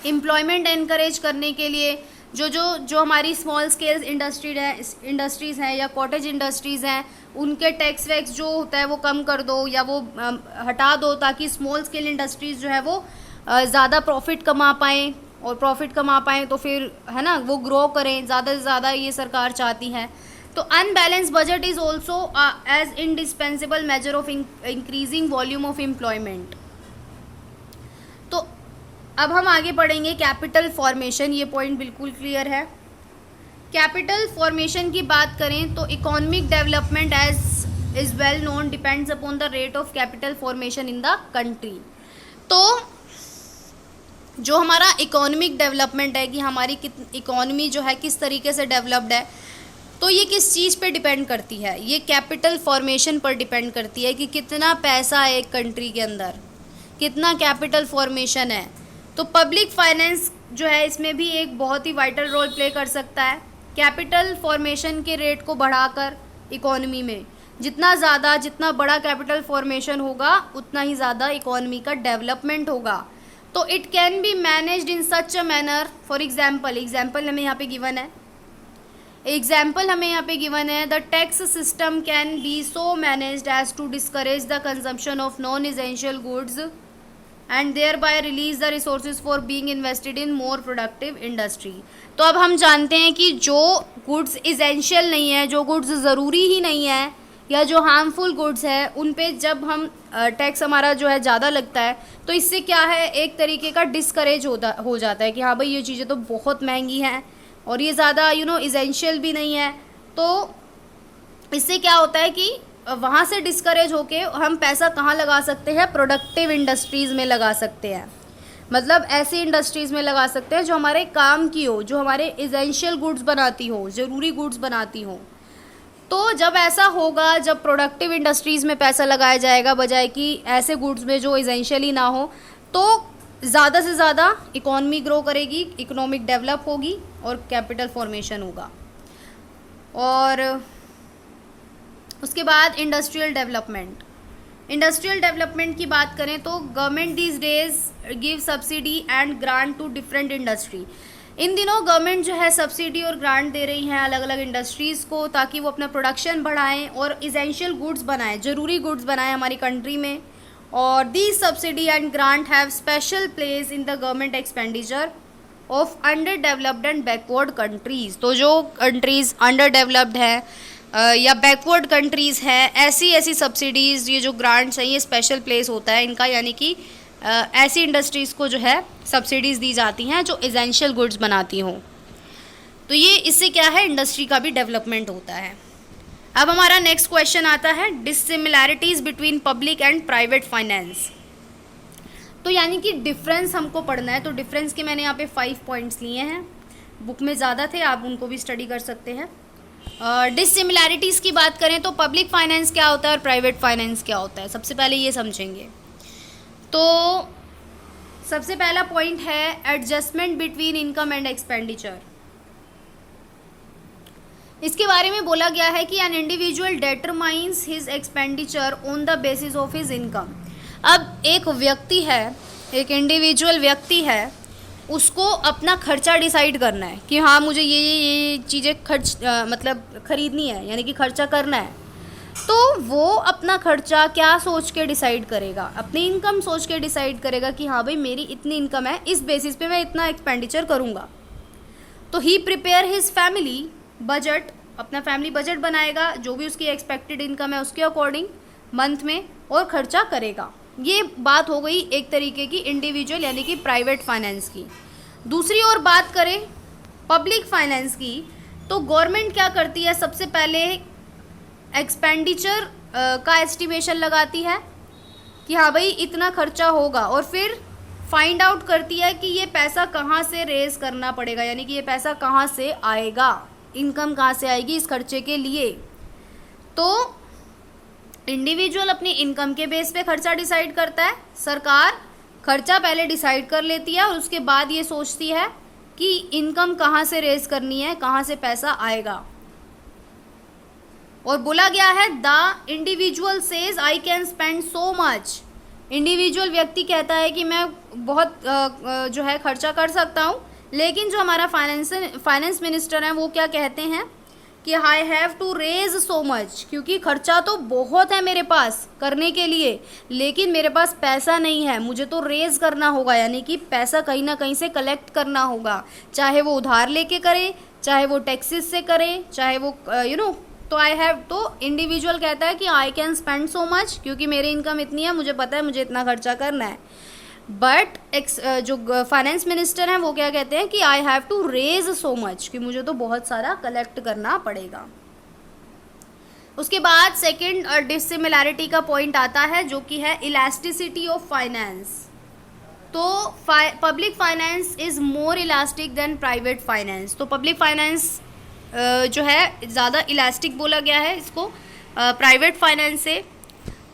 एम्प्लॉयमेंट एनकरेज करने के लिए। जो हमारी स्मॉल स्केल इंडस्ट्रीज़ हैं या कॉटेज इंडस्ट्रीज़ हैं, उनके टैक्स वैक्स जो होता है वो कम कर दो या वो हटा दो, ताकि स्मॉल स्केल इंडस्ट्रीज़ जो है वो ज़्यादा प्रॉफिट कमा पाएँ, और प्रॉफिट कमा पाएँ तो फिर है ना वो ग्रो करें ज़्यादा से ज़्यादा, ये सरकार चाहती है। तो unbalance budget is also as indispensable measure of increasing volume of employment. तो अब हम आगे पढ़ेंगे कैपिटल फॉर्मेशन, ये पॉइंट बिल्कुल क्लियर है। कैपिटल फॉर्मेशन की बात करें तो economic development as is well known depends upon the rate of capital formation in the country. तो जो हमारा इकोनॉमिक डेवलपमेंट है कि हमारी इकोनॉमी जो है किस तरीके से डेवलप्ड है, तो ये किस चीज़ पे डिपेंड करती है, ये कैपिटल फॉर्मेशन पर डिपेंड करती है कि कितना पैसा है एक कंट्री के अंदर, कितना कैपिटल फॉर्मेशन है। तो पब्लिक फाइनेंस जो है इसमें भी एक बहुत ही वाइटल रोल प्ले कर सकता है। कैपिटल फॉर्मेशन के रेट को बढ़ाकर इकोनॉमी में जितना बड़ा कैपिटल फॉर्मेशन होगा उतना ही ज़्यादा इकोनॉमी का डेवलपमेंट होगा। तो it can be managed in such a manner, for example हमें यहाँ पे गिवन है, the tax system can be so managed as to discourage the consumption of non essential goods and thereby release the resources for being invested in more productive industry. तो अब हम जानते हैं कि जो गुड्स इसेंशियल नहीं है, जो गुड्स ज़रूरी ही नहीं है, या जो हार्मफुल गुड्स है, उन पे जब हम टैक्स हमारा जो है ज़्यादा लगता है, तो इससे क्या है, एक तरीके का डिस्करेज हो जाता है कि हाँ भाई ये चीज़ें तो बहुत महंगी हैं और ये ज़्यादा इसेंशियल भी नहीं है। तो इससे क्या होता है कि वहाँ से डिस्करेज होके हम पैसा कहाँ लगा सकते हैं, प्रोडक्टिव इंडस्ट्रीज़ में लगा सकते हैं। मतलब ऐसी इंडस्ट्रीज़ में लगा सकते हैं जो हमारे काम की हो, जो हमारे इसेंशियल गुड्स बनाती हो, ज़रूरी गुड्स बनाती हो। तो जब ऐसा होगा, जब प्रोडक्टिव इंडस्ट्रीज़ में पैसा लगाया जाएगा बजाय कि ऐसे गुड्स में जो इसेंशियल ही ना हो, तो ज़्यादा से ज़्यादा इकोनॉमी ग्रो करेगी, इकोनॉमिक डेवलप होगी और कैपिटल फॉर्मेशन होगा। और उसके बाद इंडस्ट्रियल डेवलपमेंट की बात करें तो government these days give subsidy and grant to different industry. इन दिनों गवर्नमेंट जो है सब्सिडी और ग्रांट दे रही हैं अलग अलग इंडस्ट्रीज़ को, ताकि वो अपना प्रोडक्शन बढ़ाएं और इसेंशियल गुड्स बनाएं, ज़रूरी गुड्स बनाएं हमारी कंट्री में। और these subsidy and grant have special place in the government expenditure of under developed and backward countries. तो जो कंट्रीज़ अंडर डेवलप्ड हैं या बैकवर्ड कंट्रीज़ हैं, ऐसी सब्सिडीज़, ये जो ग्रांट्स हैं, ये स्पेशल प्लेस होता है इनका, यानी कि ऐसी इंडस्ट्रीज़ को जो है सब्सिडीज़ दी जाती हैं जो एसेंशियल गुड्स बनाती हों। तो ये इससे क्या है, इंडस्ट्री का भी डेवलपमेंट होता है। अब हमारा नेक्स्ट क्वेश्चन आता है dissimilarities between public and private finance. तो यानी कि डिफरेंस हमको पढ़ना है। तो डिफरेंस के मैंने यहाँ पे 5 पॉइंट्स लिए हैं, बुक में ज़्यादा थे, आप उनको भी स्टडी कर सकते हैं। डिसिमिलैरिटीज़ की बात करें तो पब्लिक फाइनेंस क्या होता है और प्राइवेट फाइनेंस क्या होता है, सबसे पहले ये समझेंगे। तो सबसे पहला पॉइंट है adjustment between income and expenditure. इसके बारे में बोला गया है कि an individual determines his expenditure on the basis of his income. अब एक व्यक्ति है, एक इंडिविजुअल व्यक्ति है, उसको अपना खर्चा डिसाइड करना है कि हाँ मुझे ये चीज़ें मतलब खरीदनी है, यानी कि खर्चा करना है। तो वो अपना खर्चा क्या सोच के डिसाइड करेगा, अपनी इनकम सोच के डिसाइड करेगा कि हाँ भाई मेरी इतनी इनकम है, इस बेसिस पे मैं इतना एक्सपेंडिचर करूँगा। तो ही प्रिपेयर हिज फैमिली बजट, अपना फैमिली बजट बनाएगा, जो भी उसकी एक्सपेक्टेड इनकम है उसके अकॉर्डिंग मंथ में, और खर्चा करेगा। ये बात हो गई एक तरीके की इंडिविजुअल यानी कि प्राइवेट फाइनेंस की। दूसरी ओर बात करें पब्लिक फाइनेंस की, तो गवर्नमेंट क्या करती है, सबसे पहले एक्सपेंडिचर का एस्टिमेशन लगाती है कि हाँ भाई इतना खर्चा होगा, और फिर फाइंड आउट करती है कि ये पैसा कहाँ से रेज करना पड़ेगा, यानी कि ये पैसा कहाँ से आएगा, इनकम कहाँ से आएगी इस खर्चे के लिए। तो इंडिविजुअल अपनी इनकम के बेस पे खर्चा डिसाइड करता है, सरकार खर्चा पहले डिसाइड कर लेती है और उसके बाद ये सोचती है कि इनकम कहाँ से रेज करनी है, कहाँ से पैसा आएगा। और बोला गया है the individual says I can spend so much. Individual व्यक्ति कहता है कि मैं बहुत जो है खर्चा कर सकता हूँ, लेकिन जो हमारा फाइनेंस मिनिस्टर हैं वो क्या कहते हैं कि I have to raise so much, क्योंकि खर्चा तो बहुत है मेरे पास करने के लिए, लेकिन मेरे पास पैसा नहीं है, मुझे तो रेज करना होगा, यानी कि पैसा कहीं ना कहीं से कलेक्ट करना होगा, चाहे वो उधार लेके करे, चाहे वो टैक्सेस से करे, चाहे वो तो आई हैव, तो इंडिविजुअल कहता है कि I can spend so much, क्योंकि मेरी इनकम इतनी है, मुझे पता है मुझे इतना खर्चा करना है। बट जो फाइनेंस मिनिस्टर हैं वो क्या कहते हैं कि I have to raise so much, कि मुझे तो बहुत सारा कलेक्ट करना पड़ेगा। उसके बाद सेकंड डिसिमिलैरिटी का पॉइंट आता है जो कि है इलास्टिसिटी ऑफ फाइनेंस। तो public finance is more elastic than private finance. तो पब्लिक फाइनेंस जो है ज़्यादा इलास्टिक बोला गया है इसको प्राइवेट फाइनेंस से।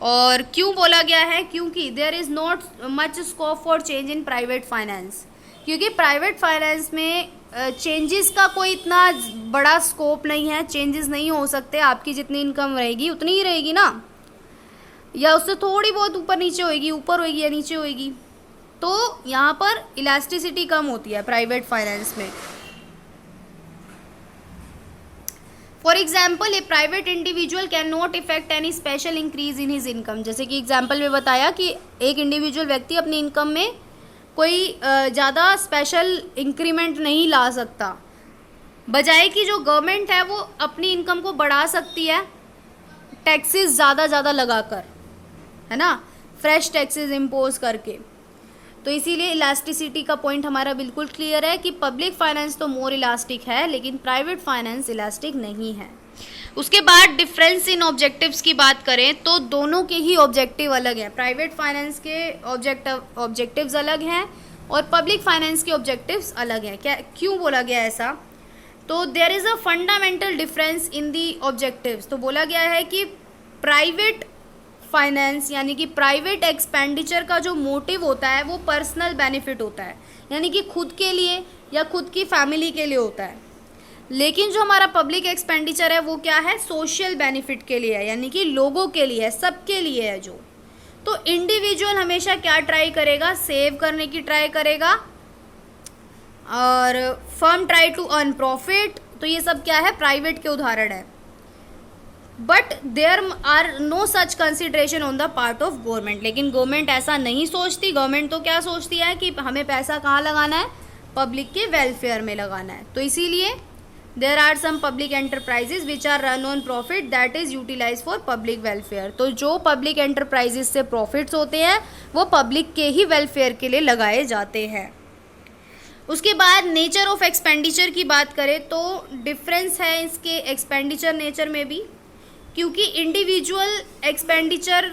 और क्यों बोला गया है, क्योंकि there is not much scope for change in private finance, क्योंकि प्राइवेट फाइनेंस में चेंजेस का कोई इतना बड़ा स्कोप नहीं है, चेंजेस नहीं हो सकते, आपकी जितनी इनकम रहेगी उतनी ही रहेगी ना, या उससे थोड़ी बहुत ऊपर नीचे होएगी, ऊपर होएगी या नीचे होएगी। तो यहाँ पर इलास्टिसिटी कम होती है प्राइवेट फाइनेंस में। For example A private individual can not effect any special increase in his income. जैसे कि एग्जाम्पल में बताया कि एक इंडिविजुअल व्यक्ति अपनी इनकम में कोई ज़्यादा स्पेशल इंक्रीमेंट नहीं ला सकता, बजाय कि जो गवर्नमेंट है वो अपनी इनकम को बढ़ा सकती है टैक्सेस ज़्यादा लगाकर, है ना, फ्रेश टैक्सेस इम्पोज करके। तो इसीलिए इलास्टिसिटी का पॉइंट हमारा बिल्कुल क्लियर है कि पब्लिक फाइनेंस तो मोर इलास्टिक है, लेकिन प्राइवेट फाइनेंस इलास्टिक नहीं है। उसके बाद डिफरेंस इन ऑब्जेक्टिव्स की बात करें तो दोनों के ही ऑब्जेक्टिव अलग हैं। प्राइवेट फाइनेंस के ऑब्जेक्टिव्स अलग हैं और पब्लिक फाइनेंस के ऑब्जेक्टिव्स अलग हैं। क्यों बोला गया ऐसा, तो there is a fundamental difference in the objectives. तो बोला गया है कि प्राइवेट फाइनेंस यानी कि प्राइवेट एक्सपेंडिचर का जो मोटिव होता है वो पर्सनल बेनिफिट होता है, यानी कि खुद के लिए या खुद की फैमिली के लिए होता है। लेकिन जो हमारा पब्लिक एक्सपेंडिचर है वो क्या है, सोशल बेनिफिट के लिए है, यानी कि लोगों के लिए है, सबके लिए है जो। तो इंडिविजुअल हमेशा क्या ट्राई करेगा, सेव करने की ट्राई करेगा, और firm try to earn profit, तो ये सब क्या है, प्राइवेट के उदाहरण है। But there are no such consideration on the part of government, लेकिन गवर्नमेंट ऐसा नहीं सोचती। गवर्नमेंट तो क्या सोचती है कि हमें पैसा कहाँ लगाना है, पब्लिक के वेलफेयर में लगाना है। तो इसीलिए there are some public enterprises which are run on profit that is utilize for public welfare. तो जो पब्लिक एंटरप्राइजेज से प्रॉफिट्स होते हैं वो पब्लिक के ही वेलफेयर के लिए लगाए जाते हैं। उसके बाद नेचर ऑफ एक्सपेंडिचर की बात करें तो डिफरेंस है इसके एक्सपेंडिचर नेचर में भी, क्योंकि individual expenditure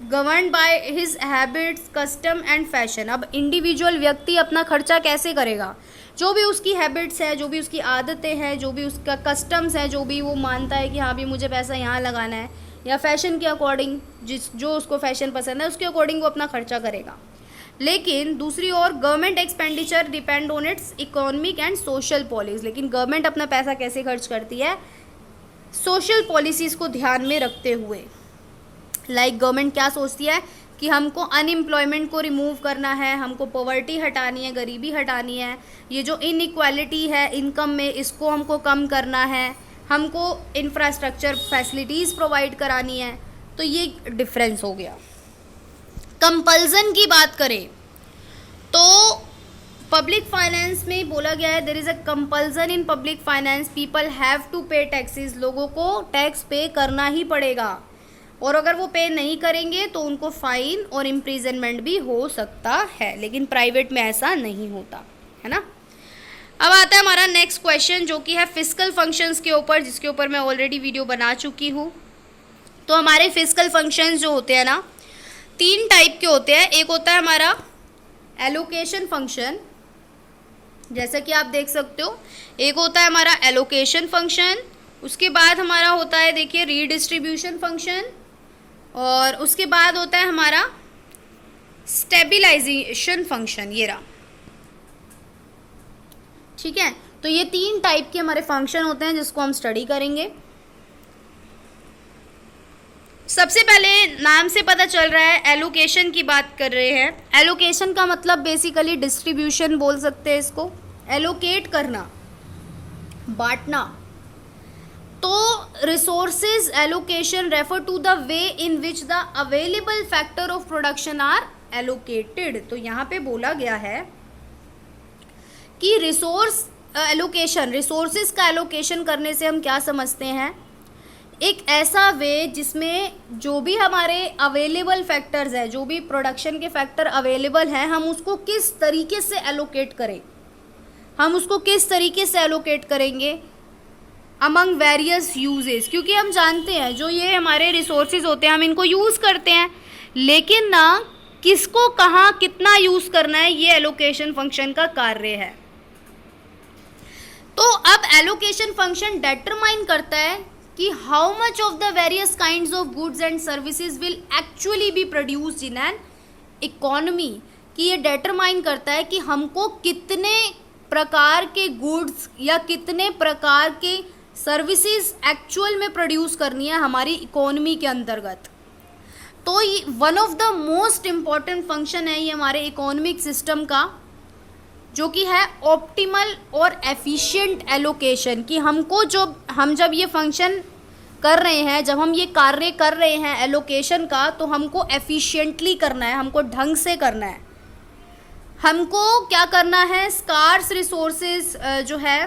govern by his habits, custom and fashion. अब इंडिविजुअल व्यक्ति अपना खर्चा कैसे करेगा, जो भी उसकी हैबिट्स है, जो भी उसकी आदतें हैं, जो भी उसका कस्टम्स है, जो भी वो मानता है कि हाँ भी मुझे पैसा यहाँ लगाना है, या फैशन के अकॉर्डिंग जो उसको फैशन पसंद है उसके अकॉर्डिंग वो अपना खर्चा करेगा। लेकिन दूसरी ओर government expenditure depend on its economic and social policies. लेकिन गवर्नमेंट अपना पैसा कैसे खर्च करती है, सोशल पॉलिसीज़ को ध्यान में रखते हुए। लाइक गवर्नमेंट क्या सोचती है कि हमको अनएम्प्लॉयमेंट को रिमूव करना है, हमको पॉवर्टी हटानी है, गरीबी हटानी है, ये जो इनइक्वालिटी है इनकम में इसको हमको कम करना है, हमको इंफ्रास्ट्रक्चर फैसिलिटीज़ प्रोवाइड करानी है। तो ये डिफरेंस हो गया। कंपल्सन की बात करें तो पब्लिक फाइनेंस में बोला गया है there is a compulsion in public finance, people have to pay taxes. लोगों को टैक्स पे करना ही पड़ेगा, और अगर वो पे नहीं करेंगे तो उनको फाइन और इम्प्रिजनमेंट भी हो सकता है। लेकिन प्राइवेट में ऐसा नहीं होता है ना। अब आता है हमारा नेक्स्ट क्वेश्चन जो कि है फिस्कल फंक्शंस के ऊपर, जिसके ऊपर मैं ऑलरेडी वीडियो बना चुकी हूँ। तो हमारे फिस्कल फंक्शंस जो होते हैं ना, 3 टाइप के होते हैं। एक होता है हमारा एलोकेशन फंक्शन, जैसा कि आप देख सकते हो, एक होता है हमारा एलोकेशन फंक्शन, उसके बाद हमारा होता है देखिए रीडिस्ट्रीब्यूशन फंक्शन, और उसके बाद होता है हमारा स्टेबिलाइजेशन फंक्शन। ये रहा, ठीक है। तो ये 3 टाइप के हमारे फंक्शन होते हैं जिसको हम स्टडी करेंगे। सबसे पहले नाम से पता चल रहा है एलोकेशन की बात कर रहे हैं। एलोकेशन का मतलब बेसिकली डिस्ट्रीब्यूशन बोल सकते हैं इसको, एलोकेट करना, बांटना। तो resources allocation refer to the way in which the available factor of production are allocated. तो यहाँ पे बोला गया है कि रिसोर्स एलोकेशन, रिसोर्सेज का एलोकेशन करने से हम क्या समझते हैं, एक ऐसा वे जिसमें जो भी हमारे अवेलेबल फैक्टर्स है, जो भी प्रोडक्शन के फैक्टर अवेलेबल हैं, हम उसको किस तरीके से एलोकेट करें, हम उसको किस तरीके से एलोकेट करेंगे अमंग वेरियस यूजेस। क्योंकि हम जानते हैं जो ये हमारे रिसोर्सेज होते हैं हम इनको यूज़ करते हैं, लेकिन ना किसको कहाँ कितना यूज़ करना है ये एलोकेशन फंक्शन का कार्य है। तो अब एलोकेशन फंक्शन डिटरमाइन करता है कि how much of the various kinds of goods and services will actually be produced in an economy. कि ये डिटरमाइन करता है कि हमको कितने प्रकार के गुड्स या कितने प्रकार के सर्विसेज एक्चुअल में प्रोड्यूस करनी है हमारी इकोनॉमी के अंतर्गत। तो ये one of the most important function है ये हमारे इकोनॉमिक सिस्टम का, जो कि है ऑप्टिमल और एफिशिएंट एलोकेशन। कि हमको हम जब ये फंक्शन कर रहे हैं, जब हम ये कार्य कर रहे हैं एलोकेशन का, तो हमको एफिशिएंटली करना है, हमको ढंग से करना है। हमको क्या करना है, स्कार्स रिसोर्सेज जो है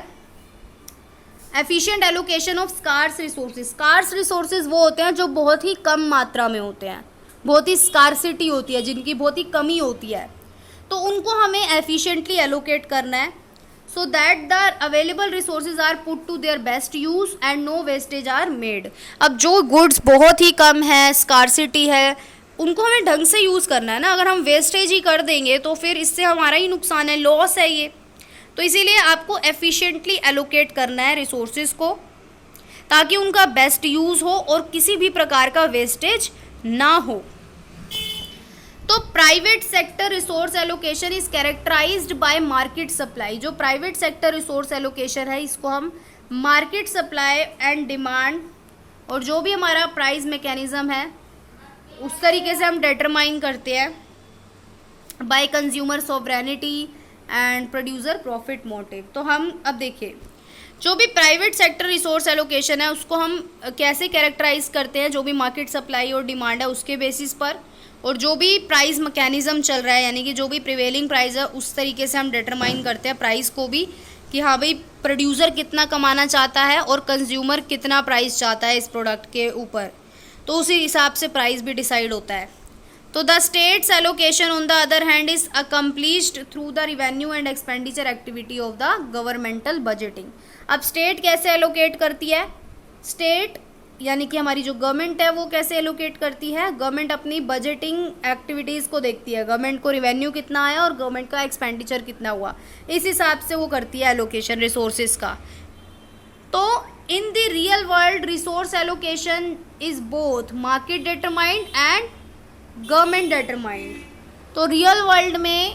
efficient allocation of scarce resources. Scarce resources वो होते हैं जो बहुत ही कम मात्रा में होते हैं, बहुत ही स्कार्सिटी होती है, जिनकी बहुत ही कमी होती है, तो उनको हमें एफिशिएंटली एलोकेट करना है so that the available resources are put to their best use and no wastage are made. अब जो गुड्स बहुत ही कम है, स्कार्सिटी है, उनको हमें ढंग से यूज़ करना है ना। अगर हम वेस्टेज ही कर देंगे तो फिर इससे हमारा ही नुकसान है, लॉस है ये। तो इसीलिए आपको एफिशिएंटली एलोकेट करना है रिसोर्सेज को, ताकि उनका बेस्ट यूज़ हो और किसी भी प्रकार का वेस्टेज ना हो। तो private sector resource allocation is characterized by market supply. जो प्राइवेट सेक्टर रिसोर्स एलोकेशन है इसको हम मार्केट सप्लाई एंड डिमांड और जो भी हमारा प्राइस मैकेनिज्म है उस तरीके से हम डिटरमाइन करते हैं by consumer sovereignty and producer profit motive. तो हम अब देखिए जो भी प्राइवेट सेक्टर रिसोर्स एलोकेशन है उसको हम कैसे कैरेक्टराइज करते हैं, जो भी मार्केट सप्लाई और डिमांड है उसके बेसिस पर, और जो भी प्राइस मैकेनिज्म चल रहा है यानी कि जो भी प्रिवेलिंग प्राइस है उस तरीके से हम डिटरमाइन करते हैं प्राइस को भी कि हाँ भाई प्रोड्यूसर कितना कमाना चाहता है और कंज्यूमर कितना प्राइस चाहता है इस प्रोडक्ट के ऊपर, तो उसी हिसाब से प्राइस भी डिसाइड होता है। तो the states allocation on the other hand is accomplished through the revenue and expenditure activity of the governmental budgeting. अब स्टेट कैसे एलोकेट करती है, स्टेट यानी कि हमारी जो गवर्नमेंट है वो कैसे एलोकेट करती है, गवर्नमेंट अपनी बजटिंग एक्टिविटीज़ को देखती है, गवर्नमेंट को रिवेन्यू कितना आया और गवर्नमेंट का एक्सपेंडिचर कितना हुआ, इस हिसाब से वो करती है एलोकेशन रिसोर्सेज का। तो in the real world resource allocation is both market determined and government determined. तो रियल वर्ल्ड में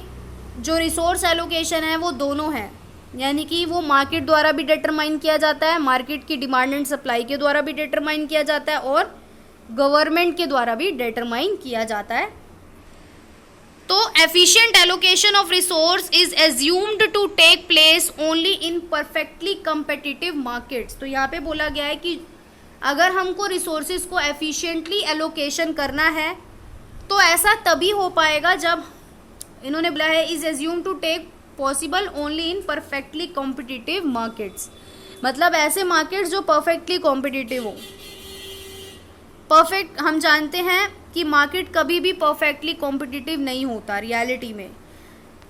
जो रिसोर्स एलोकेशन है वो दोनों है, यानी कि वो मार्केट द्वारा भी डिटरमाइन किया जाता है, मार्केट की डिमांड एंड सप्लाई के द्वारा भी डिटरमाइन किया जाता है और गवर्नमेंट के द्वारा भी डिटरमाइन किया जाता है। तो efficient allocation of resource is assumed to take place only in perfectly competitive markets. तो यहाँ पे बोला गया है कि अगर हमको रिसोर्सेज को एफिशिएंटली एलोकेशन करना है तो ऐसा तभी हो पाएगा जब इन्होंने बोला है is assume to take possible only in perfectly competitive markets, मतलब ऐसे मार्केट्स जो परफेक्टली कॉम्पिटिटिव हो। परफेक्ट हम जानते हैं कि मार्केट कभी भी परफेक्टली कॉम्पिटिटिव नहीं होता रियलिटी में।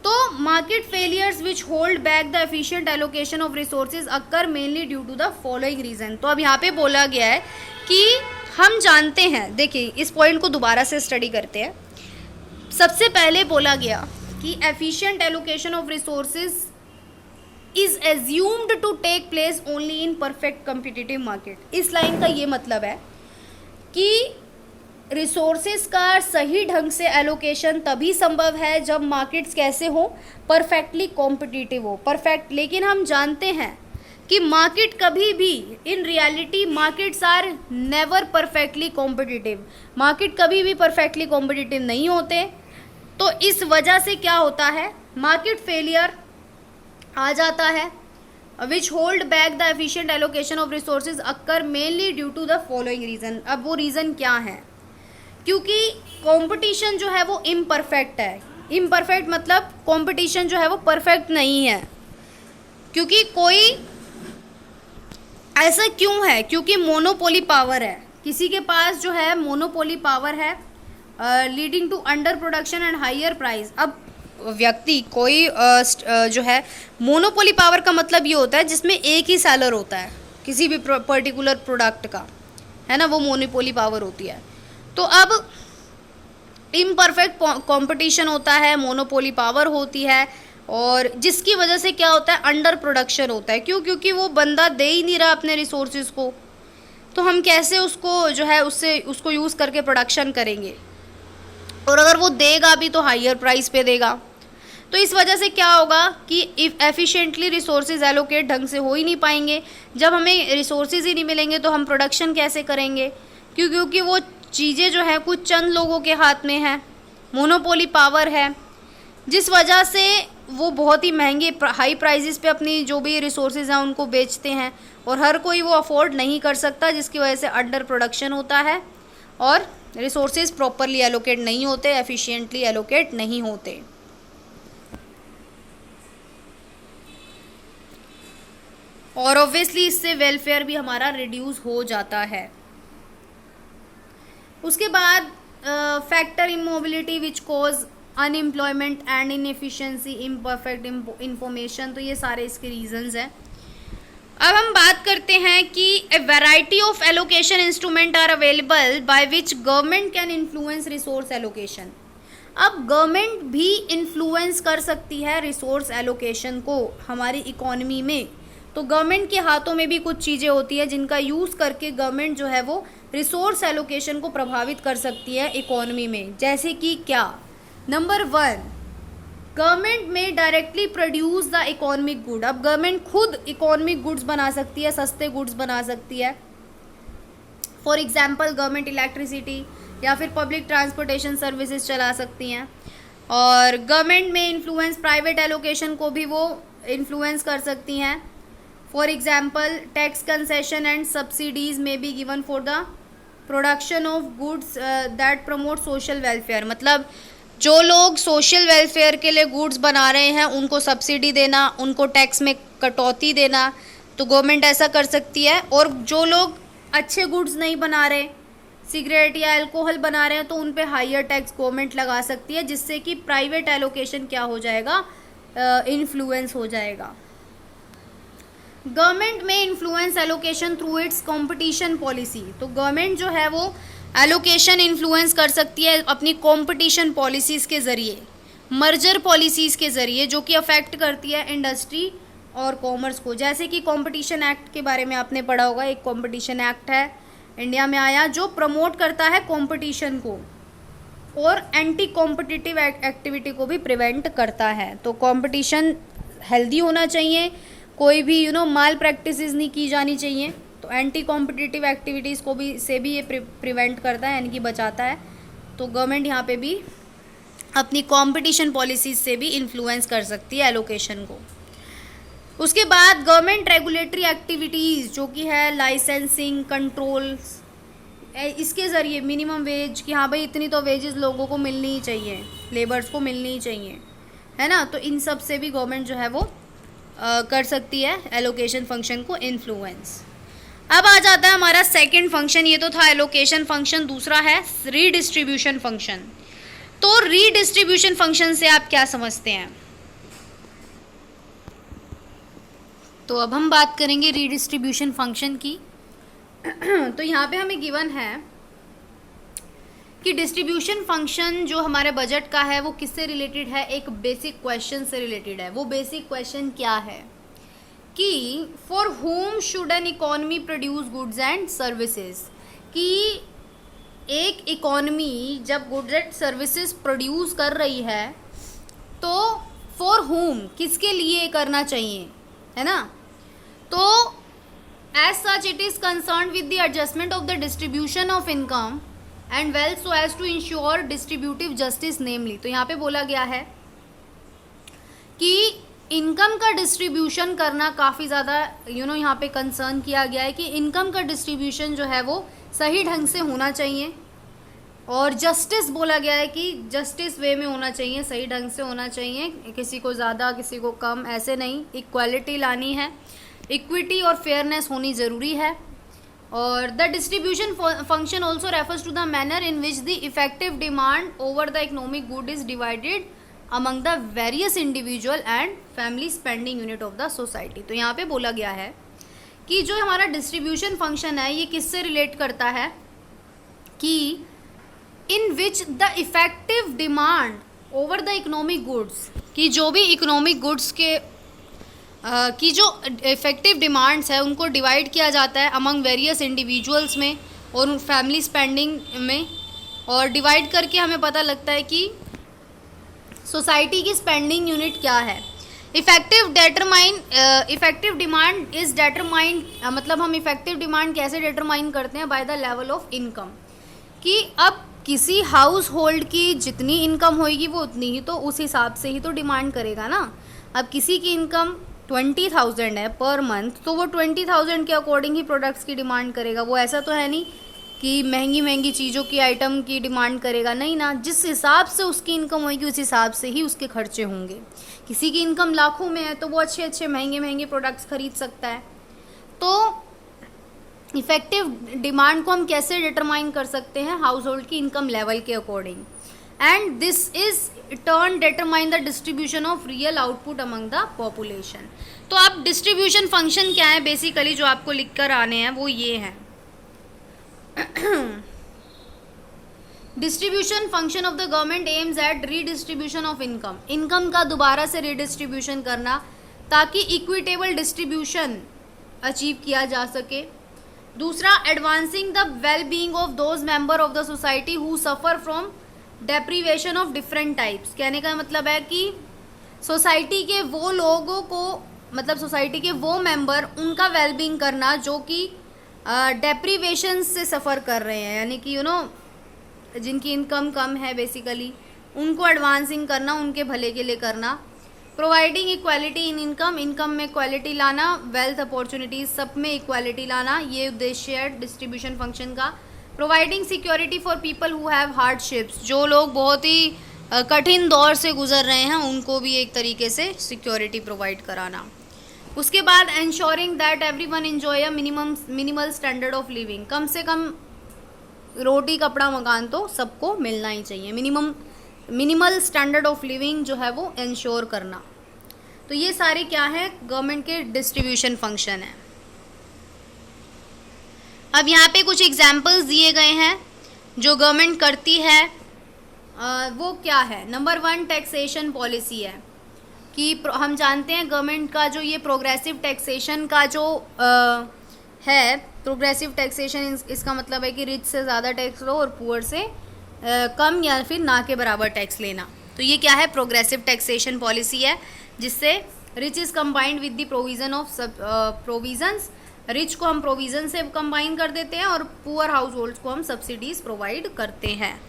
तो market failures which hold back the efficient allocation of resources occur mainly due to the following reason. तो अब यहाँ पे बोला गया है कि हम जानते हैं, देखिए इस पॉइंट को दोबारा से स्टडी करते हैं। सबसे पहले बोला गया कि efficient allocation of resources is assumed to take place only in perfect competitive market. इस लाइन का ये मतलब है कि रिसोर्सेज का सही ढंग से एलोकेशन तभी संभव है जब मार्केट्स कैसे हो, परफेक्टली कॉम्पिटिटिव हो, परफेक्ट। लेकिन हम जानते हैं कि मार्केट कभी भी in reality markets are never perfectly competitive, market कभी भी परफेक्टली कॉम्पिटिटिव नहीं होते। तो इस वजह से क्या होता है, मार्केट फेलियर आ जाता है which hold back the efficient allocation of resources occur mainly due to the following reason. अब वो रीज़न क्या है, क्योंकि कंपटीशन जो है वो इम्परफेक्ट है। इम्परफेक्ट मतलब कंपटीशन जो है वो परफेक्ट नहीं है। क्योंकि कोई ऐसा क्यों है, क्योंकि मोनोपोली पावर है, किसी के पास जो है मोनोपोली पावर है leading to under production and higher price. अब व्यक्ति कोई जो है मोनोपोली पावर का मतलब ये होता है जिसमें एक ही सेलर होता है किसी भी पर्टिकुलर प्रोडक्ट का, है ना, वो मोनोपोली पावर होती है। तो अब इम्परफेक्ट कंपटीशन होता है, मोनोपोली पावर होती है और जिसकी वजह से क्या होता है, अंडर प्रोडक्शन होता है। क्यों, क्योंकि वो बंदा दे ही नहीं रहा अपने रिसोर्सेज को, तो हम कैसे उसको जो है उसको यूज़ करके प्रोडक्शन करेंगे, और अगर वो देगा भी तो हायर प्राइस पे देगा। तो इस वजह से क्या होगा कि एफिशिएंटली रिसोर्सेज एलोकेट ढंग से हो ही नहीं पाएंगे। जब हमें रिसोर्सेज ही नहीं मिलेंगे तो हम प्रोडक्शन कैसे करेंगे, क्योंकि वो चीज़ें जो है कुछ चंद लोगों के हाथ में है, मोनोपोली पावर है, जिस वजह से वो बहुत ही महंगे हाई प्राइसेस पे अपनी जो भी रिसोर्सेज हैं उनको बेचते हैं और हर कोई वो अफोर्ड नहीं कर सकता, जिसकी वजह से अंडर प्रोडक्शन होता है और रिसोर्सेज प्रॉपरली एलोकेट नहीं होते, एफिशिएंटली एलोकेट नहीं होते। और ऑब्वियसली इससे वेलफेयर भी हमारा रिड्यूस हो जाता है। उसके बाद factor immobility which cause unemployment and inefficiency, imperfect information, तो ये सारे इसके रीजंस हैं। अब हम बात करते हैं कि a variety of allocation instrument are available by which government can influence resource allocation. अब गवर्नमेंट भी इन्फ्लुएंस कर सकती है रिसोर्स एलोकेशन को हमारी इकोनॉमी में। तो गवर्नमेंट के हाथों में भी कुछ चीज़ें होती है जिनका यूज़ करके गवर्नमेंट जो है वो रिसोर्स एलोकेशन को प्रभावित कर सकती है इकोनॉमी में। जैसे कि क्या, नंबर 1, गवर्नमेंट में directly produce the economic good. अब गवर्नमेंट खुद इकोनॉमिक गुड्स बना सकती है, सस्ते गुड्स बना सकती है। फॉर एग्जाम्पल गवर्नमेंट इलेक्ट्रिसिटी या फिर पब्लिक ट्रांसपोर्टेशन सर्विसेज चला सकती हैं। और गवर्नमेंट में इन्फ्लुएंस प्राइवेट एलोकेशन को भी वो इन्फ्लुएंस कर सकती हैं। For example tax concession and subsidies may be given for the production of goods that promote social welfare. मतलब जो लोग सोशल वेलफेयर के लिए गुड्स बना रहे हैं उनको सब्सिडी देना, उनको टैक्स में कटौती देना, तो गवर्नमेंट ऐसा कर सकती है। और जो लोग अच्छे गुड्स नहीं बना रहे, सिगरेट या अल्कोहल बना रहे हैं, तो उन पे हायर टैक्स गवर्नमेंट लगा सकती है, जिससे कि प्राइवेट एलोकेशन क्या हो जाएगा, इन्फ्लुएंस हो जाएगा। गवर्नमेंट में influence allocation through it's competition policy. तो गवर्नमेंट जो है वो एलोकेशन इन्फ्लुएंस कर सकती है अपनी कंपटीशन पॉलिसीज़ के ज़रिए, मर्जर पॉलिसीज़ के ज़रिए, जो कि अफेक्ट करती है इंडस्ट्री और कॉमर्स को। जैसे कि कंपटीशन एक्ट के बारे में आपने पढ़ा होगा, एक कंपटीशन एक्ट है इंडिया में आया जो प्रमोट करता है कंपटीशन को और एंटी कॉम्पिटिटिव एक्टिविटी को भी प्रिवेंट करता है। तो कंपटीशन हेल्दी होना चाहिए, कोई भी माल प्रैक्टिसेस नहीं की जानी चाहिए। तो एंटी कॉम्पिटिटिव एक्टिविटीज़ को भी से भी ये प्रिवेंट करता है, यानी कि बचाता है। तो गवर्नमेंट यहाँ पे भी अपनी कंपटीशन पॉलिसीज से भी इन्फ्लुएंस कर सकती है एलोकेशन को। उसके बाद गवर्नमेंट रेगुलेटरी एक्टिविटीज़ जो कि है लाइसेंसिंग, कंट्रोल, इसके ज़रिए मिनिमम वेज कि हाँ भाई इतनी तो वेजेस लोगों को मिलनी ही चाहिए, लेबर्स को मिलनी ही चाहिए, है ना। तो इन सब से भी गवर्नमेंट जो है वो कर सकती है एलोकेशन फंक्शन को इन्फ्लुएंस। अब आ जाता है हमारा सेकंड फंक्शन। ये तो था एलोकेशन फंक्शन, दूसरा है रीडिस्ट्रीब्यूशन फंक्शन। तो रीडिस्ट्रीब्यूशन फंक्शन से आप क्या समझते हैं? तो अब हम बात करेंगे रीडिस्ट्रीब्यूशन फंक्शन की। तो यहाँ पे हमें गिवन है कि डिस्ट्रीब्यूशन फंक्शन जो हमारे बजट का है वो किससे रिलेटेड है? एक बेसिक क्वेश्चन से रिलेटेड है। वो बेसिक क्वेश्चन क्या है कि for home should an economy produce goods and services, कि एक इकोनॉमी जब गुड्स एंड सर्विसेज प्रोड्यूस कर रही है तो फॉर होम, किसके लिए करना चाहिए, है ना। तो as such it is concern with the adjustment of the distribution of income and wealth so as to ensure distributive justice namely. तो यहाँ पे बोला गया है कि इनकम का डिस्ट्रीब्यूशन करना काफ़ी ज़्यादा यहाँ पे कंसर्न किया गया है कि इनकम का डिस्ट्रीब्यूशन जो है वो सही ढंग से होना चाहिए। और जस्टिस बोला गया है कि जस्टिस वे में होना चाहिए, सही ढंग से होना चाहिए, किसी को ज़्यादा किसी को कम ऐसे नहीं, इक्वालिटी लानी है, इक्विटी और फेयरनेस होनी ज़रूरी है। और the distribution function also refers to the manner in which the effective demand over the economic good is divided among the various individual and family spending unit of the society. तो यहाँ पे बोला गया है कि जो हमारा डिस्ट्रीब्यूशन फंक्शन है ये किससे रिलेट करता है कि in which the effective demand over the economic goods, कि जो भी इकोनॉमिक गुड्स के की जो इफेक्टिव डिमांड्स है उनको डिवाइड किया जाता है अमंग वेरियस इंडिविजुअल्स में और फैमिली स्पेंडिंग में। और डिवाइड करके हमें पता लगता है कि सोसाइटी की स्पेंडिंग यूनिट क्या है। इफेक्टिव डिमांड इज डेटरमाइंड, मतलब हम इफेक्टिव डिमांड कैसे डिटरमाइन करते हैं? By the level of income, कि अब किसी हाउस होल्ड की जितनी इनकम होगी वो उतनी ही तो उस हिसाब से ही तो डिमांड करेगा ना। अब किसी की इनकम 20,000 है पर मंथ, तो वो 20,000 के अकॉर्डिंग ही प्रोडक्ट्स की डिमांड करेगा। वो ऐसा तो है नहीं कि महंगी महंगी चीज़ों की आइटम की डिमांड करेगा, नहीं ना। जिस हिसाब से उसकी इनकम होगी उस हिसाब से ही उसके खर्चे होंगे। किसी की इनकम लाखों में है तो वो अच्छे अच्छे महंगे महंगे प्रोडक्ट्स खरीद सकता है। तो इफेक्टिव डिमांड को हम कैसे डिटरमाइन कर सकते हैं? हाउस होल्ड की इनकम लेवल के according. And this is turn determine the distribution of real output among the population. तो अब डिस्ट्रीब्यूशन फंक्शन क्या है बेसिकली जो आपको लिख कर आने हैं वो ये हैं। Distribution function of the government aims at redistribution of income, income का दोबारा से रीडिस्ट्रीब्यूशन करना ताकि इक्विटेबल डिस्ट्रीब्यूशन अचीव किया जा सके। दूसरा, advancing the well being of those member of the society who suffer from deprivation of different types, कहने का मतलब है कि सोसाइटी के वो लोगों को, मतलब सोसाइटी के वो मेंबर, उनका वेलबींग करना जो कि डेप्रीवेशन से सफ़र कर रहे हैं, यानी कि जिनकी इनकम कम है बेसिकली, उनको एडवांसिंग करना, उनके भले के लिए करना। Providing equality in income, income में इक्वालिटी लाना, वेल्थ अपॉर्चुनिटीज सब में इक्वालिटी लाना, ये उद्देश्य है डिस्ट्रीब्यूशन फंक्शन का। Providing security for people who have hardships, जो लोग बहुत ही कठिन दौर से गुजर रहे हैं उनको भी एक तरीके से सिक्योरिटी प्रोवाइड कराना। उसके बाद ensuring that everyone enjoy a minimal standard of living, कम से कम रोटी कपड़ा मकान तो सबको मिलना ही चाहिए, मिनिमल स्टैंडर्ड ऑफ लिविंग जो है वो इंश्योर करना। तो ये सारे क्या है, गवर्नमेंट के डिस्ट्रीब्यूशन फंक्शन है। अब यहाँ पे कुछ एग्जाम्पल्स दिए गए हैं जो गवर्नमेंट करती है, वो क्या है। नंबर 1 टैक्सेशन पॉलिसी है कि हम जानते हैं गवर्नमेंट का जो ये प्रोग्रेसिव टैक्सेशन का जो है, प्रोग्रेसिव टैक्सेशन इसका मतलब है कि रिच से ज़्यादा टैक्स लो और पुअर से कम या फिर ना के बराबर टैक्स लेना। तो ये क्या है, प्रोग्रेसिव टैक्सेशन पॉलिसी है, जिससे rich is combined with the provision of provisions, rich को हम प्रोविज़न से कंबाइन कर देते हैं और पुअर हाउस होल्ड्स को हम सब्सिडीज़ प्रोवाइड करते हैं।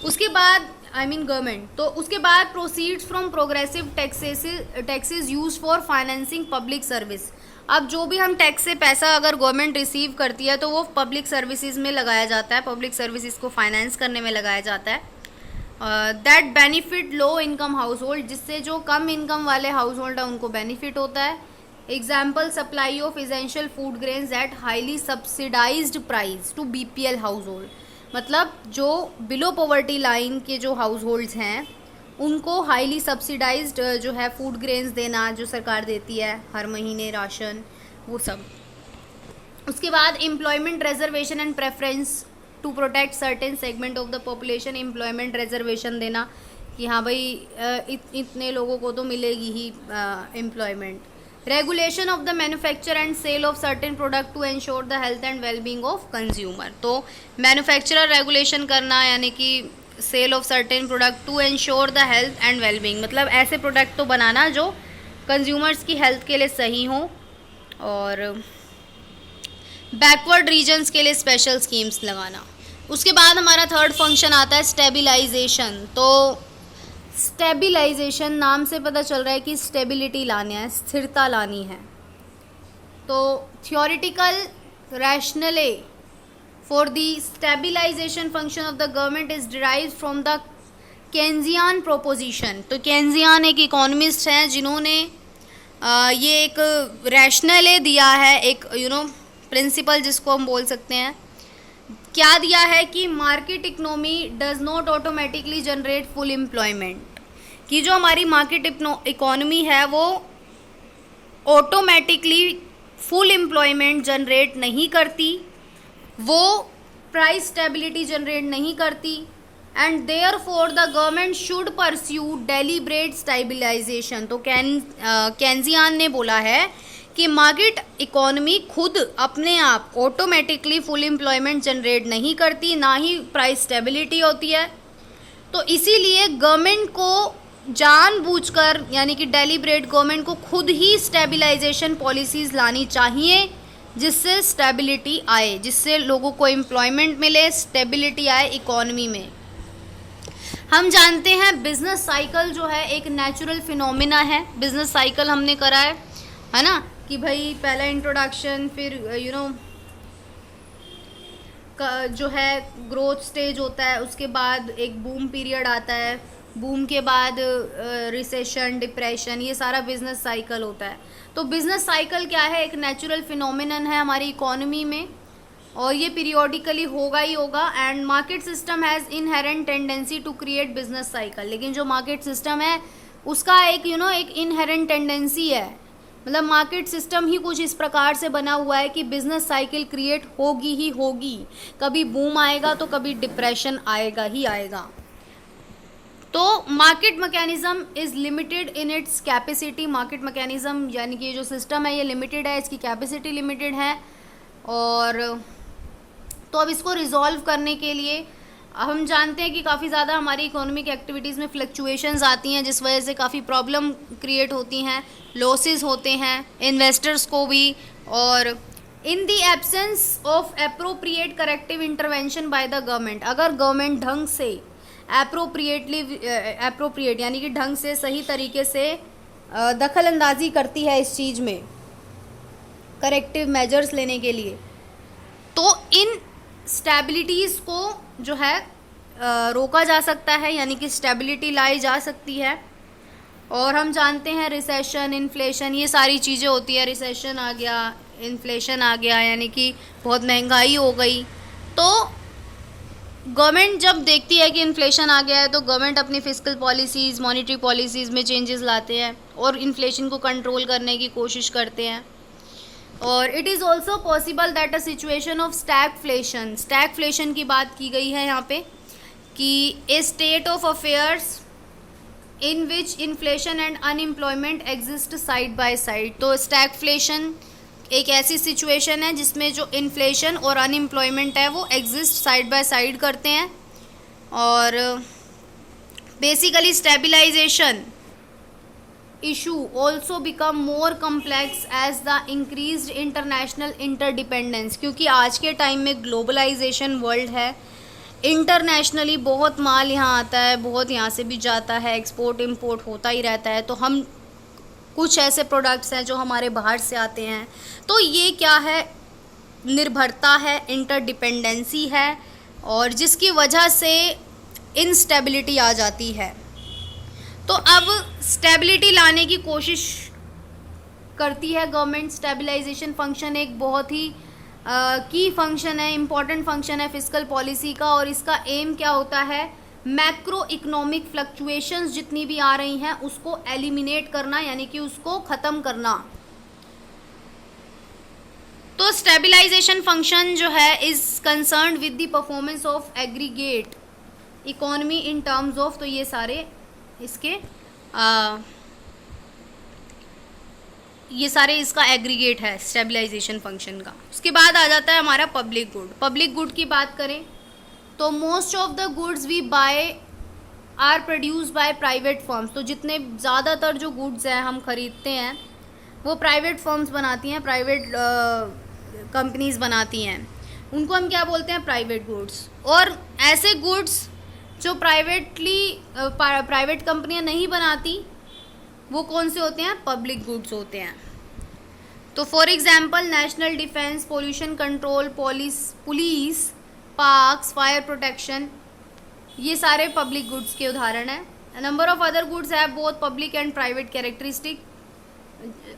उसके बाद गवर्नमेंट, तो उसके बाद proceeds from progressive taxes use for financing public service. अब जो भी हम टैक्स से पैसा अगर गवर्नमेंट रिसीव करती है तो वो पब्लिक सर्विसेज में लगाया जाता है, पब्लिक सर्विसेज को फाइनेंस करने में लगाया जाता है। That benefit low income household, जिससे जो कम इनकम वाले हाउस होल्ड है उनको बेनिफिट होता है। Example, supply of essential food grains at highly subsidized price to BPL household, मतलब जो बिलो पॉवर्टी लाइन के जो हाउस होल्ड्स हैं उनको हाईली सब्सिडाइज्ड जो है फूड ग्रेन्स देना, जो सरकार देती है हर महीने राशन, वो सब। उसके बाद employment reservation and preference to protect certain segment of the population, employment reservation देना कि हाँ भाई इतने लोगों को तो मिलेगी ही employment. Regulation of the manufacture and sale of certain product to ensure the health and wellbeing of consumer, तो मैन्युफैक्चरर रेगुलेशन करना, यानी कि sale of certain product to ensure the health and wellbeing, मतलब ऐसे प्रोडक्ट तो बनाना जो consumers की health के लिए सही हो। और बैकवर्ड रीजन्स के लिए स्पेशल स्कीम्स लगाना। उसके बाद हमारा थर्ड फंक्शन आता है स्टेबिलाइजेशन। तो स्टेबिलाइजेशन नाम से पता चल रहा है कि स्टेबिलिटी लानी है, स्थिरता लानी है। तो theoretical रैशनले for the stabilization function of the government is derived from the Keynesian proposition। तो केन्जियन एक इकोनॉमिस्ट हैं जिन्होंने ये एक रैशनले दिया है, एक प्रिंसिपल जिसको हम बोल सकते हैं। क्या दिया है कि market economy does not automatically generate full employment, कि जो हमारी मार्केट इकोनॉमी है वो ऑटोमेटिकली फुल एम्प्लॉयमेंट जनरेट नहीं करती, वो प्राइस स्टेबिलिटी जनरेट नहीं करती, and therefore the government should pursue deliberate stabilisation. तो केन्जियन ने बोला है कि मार्केट इकोनॉमी खुद अपने आप ऑटोमेटिकली फुल एम्प्लॉयमेंट जनरेट नहीं करती, ना ही प्राइस स्टेबिलिटी होती है। तो इसीलिए गवर्नमेंट को जानबूझकर, यानी कि डेलिब्रेट गवर्नमेंट को खुद ही स्टेबिलाइजेशन पॉलिसीज़ लानी चाहिए, जिससे स्टेबिलिटी आए, जिससे लोगों को एम्प्लॉयमेंट मिले, स्टेबिलिटी आए इकोनॉमी में। हम जानते हैं बिजनेस साइकिल जो है एक नेचुरल फिनोमिना है। बिजनेस साइकिल हमने करा है ना, कि भाई पहला इंट्रोडक्शन, फिर जो है ग्रोथ स्टेज होता है, उसके बाद एक बूम पीरियड आता है, बूम के बाद रिसेशन, डिप्रेशन, ये सारा बिजनेस साइकिल होता है। तो बिजनेस साइकिल क्या है, एक नेचुरल फिनोमिनन है हमारी इकोनॉमी में, और ये पीरियोडिकली होगा ही होगा। And market system has inherent tendency to create business cycle, लेकिन जो मार्केट सिस्टम है उसका एक एक इनहेरेंट टेंडेंसी है, मतलब मार्केट सिस्टम ही कुछ इस प्रकार से बना हुआ है कि बिजनेस साइकिल क्रिएट होगी ही होगी, कभी बूम आएगा तो कभी डिप्रेशन आएगा ही आएगा। तो market mechanism is limited in its capacity, market mechanism यानी कि जो सिस्टम है ये लिमिटेड है, इसकी कैपेसिटी लिमिटेड है। और तो अब इसको रिजॉल्व करने के लिए हम जानते हैं कि काफ़ी ज़्यादा हमारी इकोनॉमिक एक्टिविटीज़ में फ्लक्चुएशंस आती हैं, जिस वजह से काफ़ी प्रॉब्लम क्रिएट होती हैं, लॉसेस होते हैं इन्वेस्टर्स को भी। और in the absence of appropriate corrective intervention bye the government, अगर गवर्नमेंट ढंग से अप्रोप्रिएट यानी कि ढंग से सही तरीके से दखल अंदाजी करती है इस चीज़ में करेक्टिव मेजर्स लेने के लिए, तो इन स्टेबिलिटीज़ को जो है रोका जा सकता है, यानी कि स्टेबिलिटी लाई जा सकती है। और हम जानते हैं रिसेशन, इन्फ्लेशन, ये सारी चीज़ें होती है। रिसेशन आ गया, इन्फ्लेशन आ गया, यानी कि बहुत महंगाई हो गई। तो गवर्नमेंट जब देखती है कि इन्फ्लेशन आ गया है तो गवर्नमेंट अपनी फिस्कल पॉलिसीज़, मॉनेटरी पॉलिसीज़ में चेंजेस लाते हैं और इन्फ्लेशन को कंट्रोल करने की कोशिश करते हैं। और it is also possible that a situation of stagflation की बात की गई है यहाँ पे, कि a state of affairs in which inflation and unemployment exist side by side. तो स्टैगफ्लेशन एक ऐसी सिचुएशन है जिसमें जो इन्फ्लेशन और अनएम्प्लॉयमेंट है वो एग्जिस्ट साइड बाय साइड करते हैं। और basically stabilisation issue also become more complex as the increased international interdependence, क्योंकि आज के टाइम में ग्लोबलाइजेशन वर्ल्ड है, इंटरनेशनली बहुत माल यहाँ आता है, बहुत यहाँ से भी जाता है, एक्सपोर्ट इंपोर्ट होता ही रहता है। तो हम कुछ ऐसे प्रोडक्ट्स हैं जो हमारे बाहर से आते हैं, तो ये क्या है, निर्भरता है, इंटरडिपेंडेंसी है, और जिसकी वजह से इनस्टेबिलिटी आ जाती है। तो अब स्टेबिलिटी लाने की कोशिश करती है गवर्नमेंट। स्टेबलाइजेशन फंक्शन एक बहुत ही की फंक्शन है, इम्पॉर्टेंट फंक्शन है फिस्कल पॉलिसी का, और इसका एम क्या होता है, मैक्रो इकोनॉमिक फ्लक्चुएशंस जितनी भी आ रही हैं उसको एलिमिनेट करना, यानी कि उसको ख़त्म करना। तो स्टेबलाइजेशन फंक्शन जो है is concerned with the performance of aggregate economy in terms of, तो ये सारे इसके ये सारे इसका एग्रीगेट है स्टेबलाइजेशन फंक्शन का। उसके बाद आ जाता है हमारा पब्लिक गुड। पब्लिक गुड की बात करें तो most of the goods we buy are produce by private firms. तो जितने ज़्यादातर जो गुड्स हैं हम खरीदते हैं वो प्राइवेट फर्म्स बनाती हैं, प्राइवेट कंपनीज बनाती हैं, उनको हम क्या बोलते हैं, प्राइवेट गुड्स। और ऐसे गुड्स जो प्राइवेट कंपनियां नहीं बनाती वो कौन से होते हैं, पब्लिक गुड्स होते हैं। तो for example national defence, pollution control, police, parks, fire protection, ये सारे पब्लिक गुड्स के उदाहरण हैं। Number of other goods have both public and private characteristic.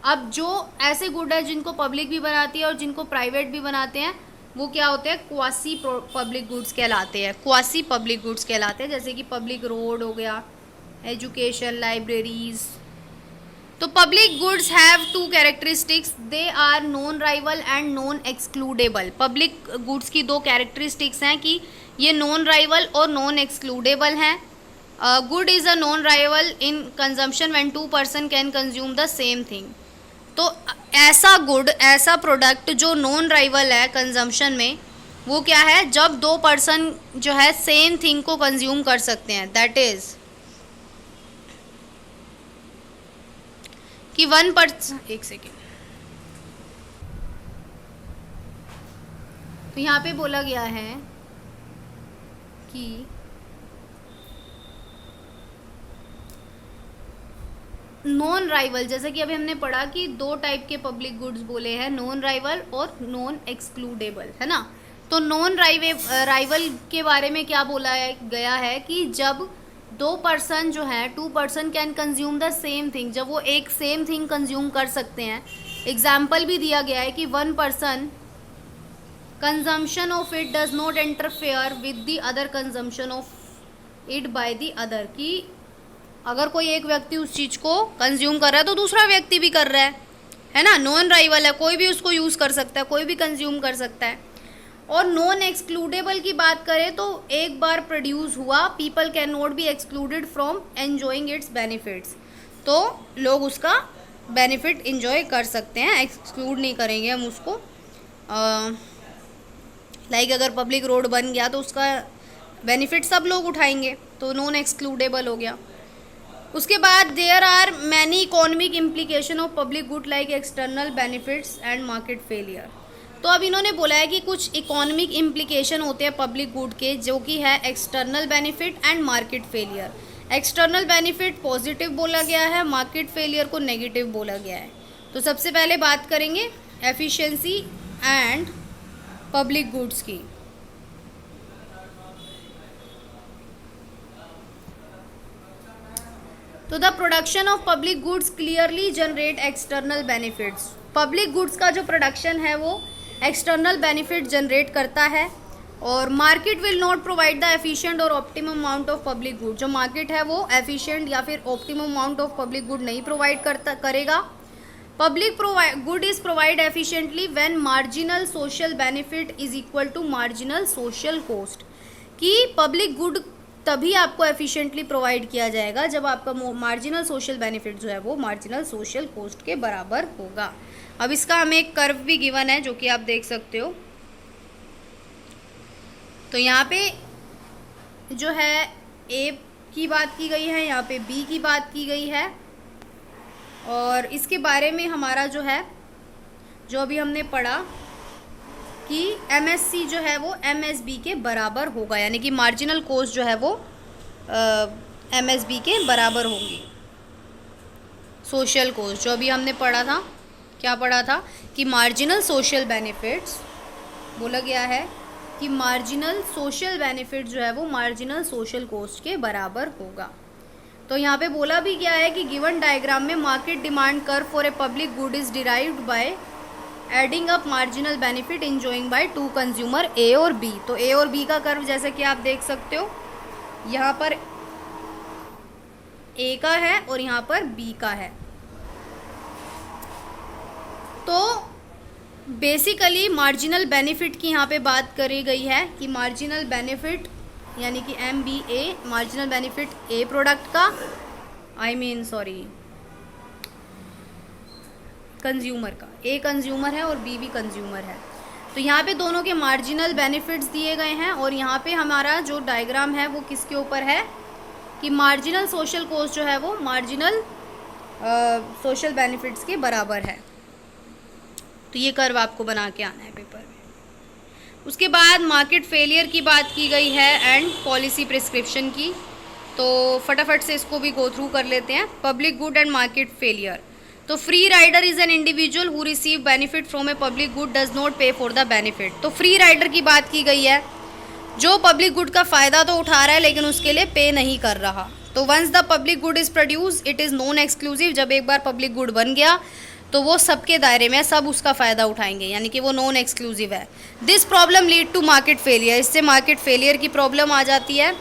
अब जो ऐसे गुड है जिनको पब्लिक भी बनाती है और जिनको प्राइवेट भी बनाते हैं वो क्या होते हैं, क्वासी पब्लिक गुड्स कहलाते हैं, क्वासी पब्लिक गुड्स कहलाते हैं, जैसे कि पब्लिक रोड हो गया, एजुकेशन, लाइब्रेरीज। तो public goods have two characteristics, they are non rival and non excludable. Public goods की दो कैरेक्टरिस्टिक्स हैं कि ये नॉन राइवल और नॉन एक्सक्लूडेबल हैं। Good is a non rival in consumption when two person can consume the same thing. तो ऐसा good, ऐसा प्रोडक्ट जो नॉन राइवल है कंजम्पशन में, वो क्या है, जब दो पर्सन जो है सेम थिंग को कंज्यूम कर सकते हैं। दैट इज कि वन पर्सन, एक सेकेंड, तो यहाँ पे बोला गया है कि नॉन राइवल, जैसे कि अभी हमने पढ़ा कि दो टाइप के पब्लिक गुड्स बोले हैं, नॉन राइवल और नॉन एक्सक्लूडेबल, है ना। तो नॉन राइवल के बारे में क्या बोला गया है कि जब दो पर्सन जो हैं, two person can consume the same thing, जब वो एक सेम थिंग कंज्यूम कर सकते हैं। एग्जाम्पल भी दिया गया है कि one person consumption of it does not interfere with the other consumption of it by the other, कि अगर कोई एक व्यक्ति उस चीज़ को कंज्यूम कर रहा है तो दूसरा व्यक्ति भी कर रहा है ना। नॉन राइवल है, कोई भी उसको यूज़ कर सकता है, कोई भी कंज्यूम कर सकता है। और नॉन एक्सक्लूडेबल की बात करें तो एक बार प्रोड्यूस हुआ, people can not be excluded from enjoying it's benefits. तो लोग उसका बेनिफिट इंजॉय कर सकते हैं, एक्सक्लूड नहीं करेंगे हम उसको। लाइक अगर पब्लिक रोड बन गया तो उसका बेनिफिट सब लोग उठाएंगे, तो नॉन एक्सक्लूडेबल हो गया। उसके बाद there are many economic implication of public good like external benefits and market failure. तो अब इन्होंने बोला है कि कुछ इकोनॉमिक इम्प्लीकेशन होते हैं पब्लिक गुड के, जो कि है external benefit and market failure. External benefit positive बोला गया है, मार्केट फेलियर को नेगेटिव बोला गया है। तो सबसे पहले बात करेंगे एफिशिएंसी एंड पब्लिक गुड्स की। तो the production of public goods clearly generate external benefits. Public goods का जो प्रोडक्शन है वो एक्सटर्नल बेनिफिट जनरेट करता है। और market will not provide the efficient और optimum amount of public good. जो मार्केट है वो एफिशिएंट या फिर optimum amount of public good नहीं प्रोवाइड करेगा। Public good is provide efficiently when marginal social benefit is equal to marginal social cost. कि public good तभी आपको एफिशिएंटली प्रोवाइड किया जाएगा जब आपका मार्जिनल सोशल बेनिफिट जो है वो मार्जिनल सोशल कॉस्ट के बराबर होगा। अब इसका हमें एक कर्व भी गिवन है जो कि आप देख सकते हो। तो यहाँ पे जो है ए की बात की गई है, यहाँ पे बी की बात की गई है, और इसके बारे में हमारा जो है जो अभी हमने पढ़ा कि एमएससी जो है वो एमएसबी के बराबर होगा, यानी कि मार्जिनल कॉस्ट जो है वो एमएसबी के बराबर होगी। सोशल कॉस्ट जो अभी हमने पढ़ा था, क्या पढ़ा था कि मार्जिनल सोशल बेनिफिट्स बोला गया है कि मार्जिनल सोशल बेनिफिट जो है वो मार्जिनल सोशल कॉस्ट के बराबर होगा। तो यहाँ पे बोला भी गया है कि गिवन डायग्राम में market demand curve for a public good is derived by adding up marginal benefit enjoying by two consumer A और बी। तो ए और बी का कर्व जैसे कि आप देख सकते हो, यहाँ पर ए का है और यहाँ पर बी का है। तो बेसिकली मार्जिनल बेनिफिट की यहाँ पे बात करी गई है कि मार्जिनल बेनिफिट यानी कि MBA मार्जिनल बेनिफिट ए प्रोडक्ट का कंज्यूमर का, ए कंज्यूमर है और बी भी कंज्यूमर है। तो यहाँ पे दोनों के मार्जिनल बेनिफिट्स दिए गए हैं और यहाँ पे हमारा जो डायग्राम है वो किसके ऊपर है कि मार्जिनल सोशल कॉस्ट जो है वो मार्जिनल सोशल बेनिफिट्स के बराबर है। तो ये कर्व आपको बना के आना है पेपर में। उसके बाद मार्केट फेलियर की बात की गई है एंड पॉलिसी प्रिस्क्रिप्शन की। तो फटाफट से इसको भी गो थ्रू कर लेते हैं। Public good and market failure. तो free rider is an individual who receive benefit from a public good does not pay for the benefit. तो फ्री राइडर की बात की गई है जो पब्लिक गुड का फ़ायदा तो उठा रहा है लेकिन उसके लिए पे नहीं कर रहा। तो once the public good is produce it is non exclusive. जब एक बार पब्लिक गुड बन गया तो वो सबके दायरे में, सब उसका फ़ायदा उठाएंगे, यानी कि वो नॉन एक्सक्लूसिव है। This problem lead to market failure. इससे मार्केट फेलियर की प्रॉब्लम आ जाती है।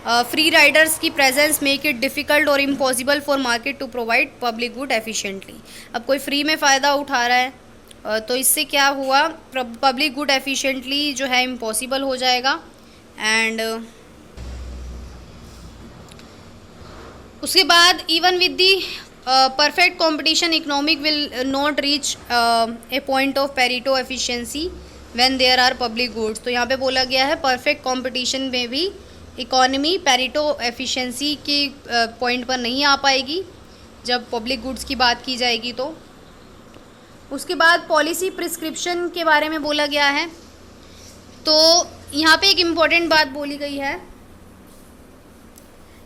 फ्री राइडर्स की प्रेजेंस मेक इट डिफ़िकल्ट और impossible for market to provide public good efficiently. अब कोई फ्री में फ़ायदा उठा रहा है तो इससे क्या हुआ, पब्लिक गुड एफिशिएंटली जो है इम्पॉसिबल हो जाएगा। एंड उसके बाद even with the perfect competition economic will not reach a point of Pareto efficiency when there are public goods। तो यहाँ पे बोला गया है परफेक्ट कंपटीशन में भी इकोनॉमी पैरेटो एफिशिएंसी की पॉइंट पर नहीं आ पाएगी जब पब्लिक गुड्स की बात की जाएगी। तो उसके बाद पॉलिसी प्रिस्क्रिप्शन के बारे में बोला गया है। तो यहाँ पे एक इम्पॉर्टेंट बात बोली गई है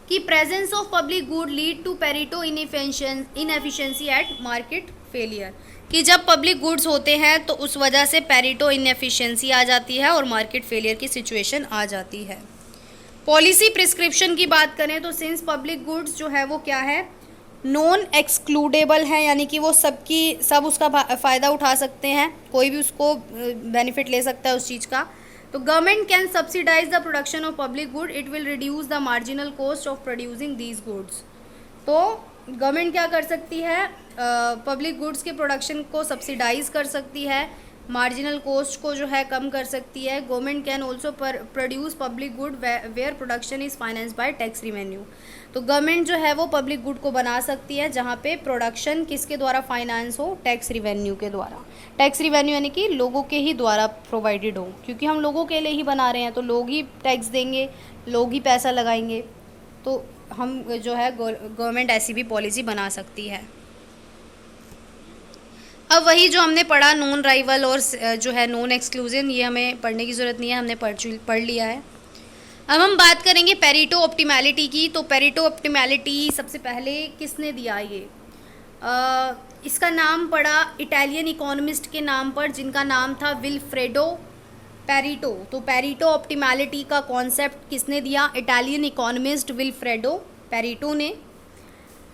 कि presence of public good lead to Pareto inefficiency at market failure. कि जब पब्लिक गुड्स होते हैं तो उस वजह से पेरेटो इनएफिशिएंसी आ जाती है और मार्केट फेलियर की सिचुएशन आ जाती है। पॉलिसी प्रिस्क्रिप्शन की बात करें तो सिंस पब्लिक गुड्स जो है वो क्या है, नॉन एक्सक्लूडेबल है, यानी कि वो सब उसका फ़ायदा उठा सकते हैं, कोई भी उसको बेनिफिट ले सकता है उस चीज़ का। तो government can subsidize the production of public good, it will reduce the marginal cost of producing these goods. तो गवर्नमेंट क्या कर सकती है, पब्लिक गुड्स के प्रोडक्शन को सब्सिडाइज कर सकती है मार्जिनल कॉस्ट को जो है कम कर सकती है। Government can also produce public good where production is finance by tax revenue. तो गवर्नमेंट जो है वो पब्लिक गुड को बना सकती है जहाँ पे प्रोडक्शन किसके द्वारा फाइनेंस हो, टैक्स रिवेन्यू के द्वारा। टैक्स रिवेन्यू यानी कि लोगों के ही द्वारा प्रोवाइडेड हो, क्योंकि हम लोगों के लिए ही बना रहे हैं तो लोग ही टैक्स देंगे, लोग ही पैसा लगाएंगे। तो हम जो है गवर्नमेंट ऐसी भी पॉलिसी बना सकती है। अब वही जो हमने पढ़ा नॉन राइवल और जो है नॉन एक्सक्लूजन, ये हमें पढ़ने की ज़रूरत नहीं है, हमने पढ़ लिया है। अब हम बात करेंगे पेरेटो ऑप्टिमैलिटी की। तो पेरेटो ऑप्टिमैलिटी सबसे पहले किसने दिया ये? इसका नाम पड़ा इटालियन इकोनॉमिस्ट के नाम पर, जिनका नाम था विल्फ्रेडो पेरेटो। तो पेरेटो ऑप्टिमैलिटी का कॉन्सेप्ट किसने दिया? इटालियन इकोनॉमिस्ट विल्फ्रेडो पेरेटो ने।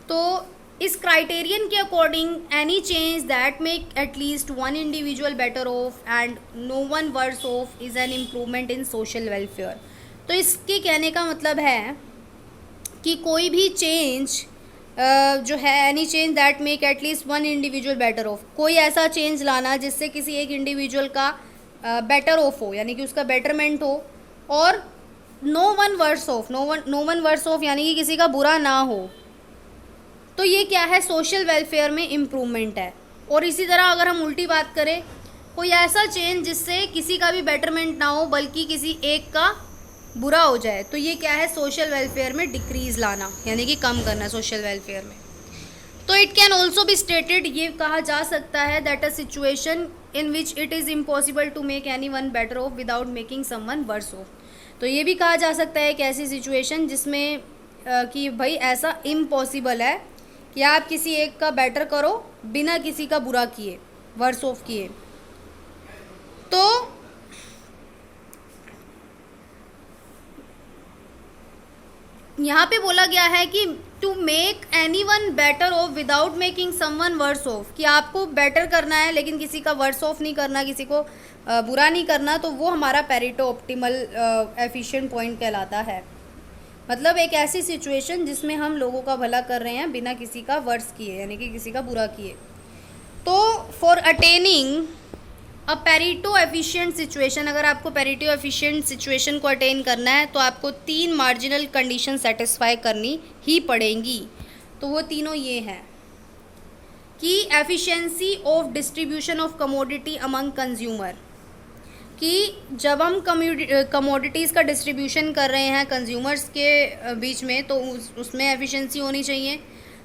तो इस क्राइटेरियन के according any change that make at least one individual better off and no one worse off is an improvement in social welfare. तो इसके कहने का मतलब है कि कोई भी चेंज जो है any change that make at least one individual better of, कोई ऐसा चेंज लाना जिससे किसी एक इंडिविजुअल का बेटर ऑफ हो, यानी कि उसका बेटरमेंट हो, और no one worse off, no one worse off यानी कि किसी का बुरा ना हो। तो ये क्या है? सोशल वेलफेयर में इम्प्रूवमेंट है। और इसी तरह अगर हम उल्टी बात करें, कोई ऐसा चेंज जिससे किसी का भी बेटरमेंट ना हो बल्कि किसी एक का बुरा हो जाए, तो ये क्या है? सोशल वेलफेयर में डिक्रीज लाना, यानी कि कम करना सोशल वेलफेयर में। तो it can also be stated, ये कहा जा सकता है, that a situation in which it is impossible to make any one better off without making some one worse off. तो ये भी कहा जा सकता है कि ऐसी सिचुएशन जिसमें कि भाई ऐसा इम्पॉसिबल है कि आप किसी एक का बेटर करो बिना किसी का बुरा किए, वर्स ऑफ किए। तो यहाँ पे बोला गया है कि to make any one better off without making some one worse off, कि आपको बेटर करना है लेकिन किसी का वर्स ऑफ नहीं करना, किसी को बुरा नहीं करना। तो वो हमारा पेरेटो ऑप्टिमल एफिशिएंट पॉइंट कहलाता है। मतलब एक ऐसी सिचुएशन जिसमें हम लोगों का भला कर रहे हैं बिना किसी का वर्स किए, यानी कि किसी का बुरा किए। तो for attaining a Pareto efficient situation, अगर आपको पेरेटो एफिशिएंट सिचुएशन को अटेन करना है तो आपको 3 मार्जिनल कंडीशन सेटिस्फाई करनी ही पड़ेंगी। तो वो तीनों ये हैं कि efficiency of distribution of commodity among consumer, कि जब हम कमोडिटीज़ का डिस्ट्रीब्यूशन कर रहे हैं कंज्यूमर्स के बीच में तो उसमें एफिशिएंसी होनी चाहिए।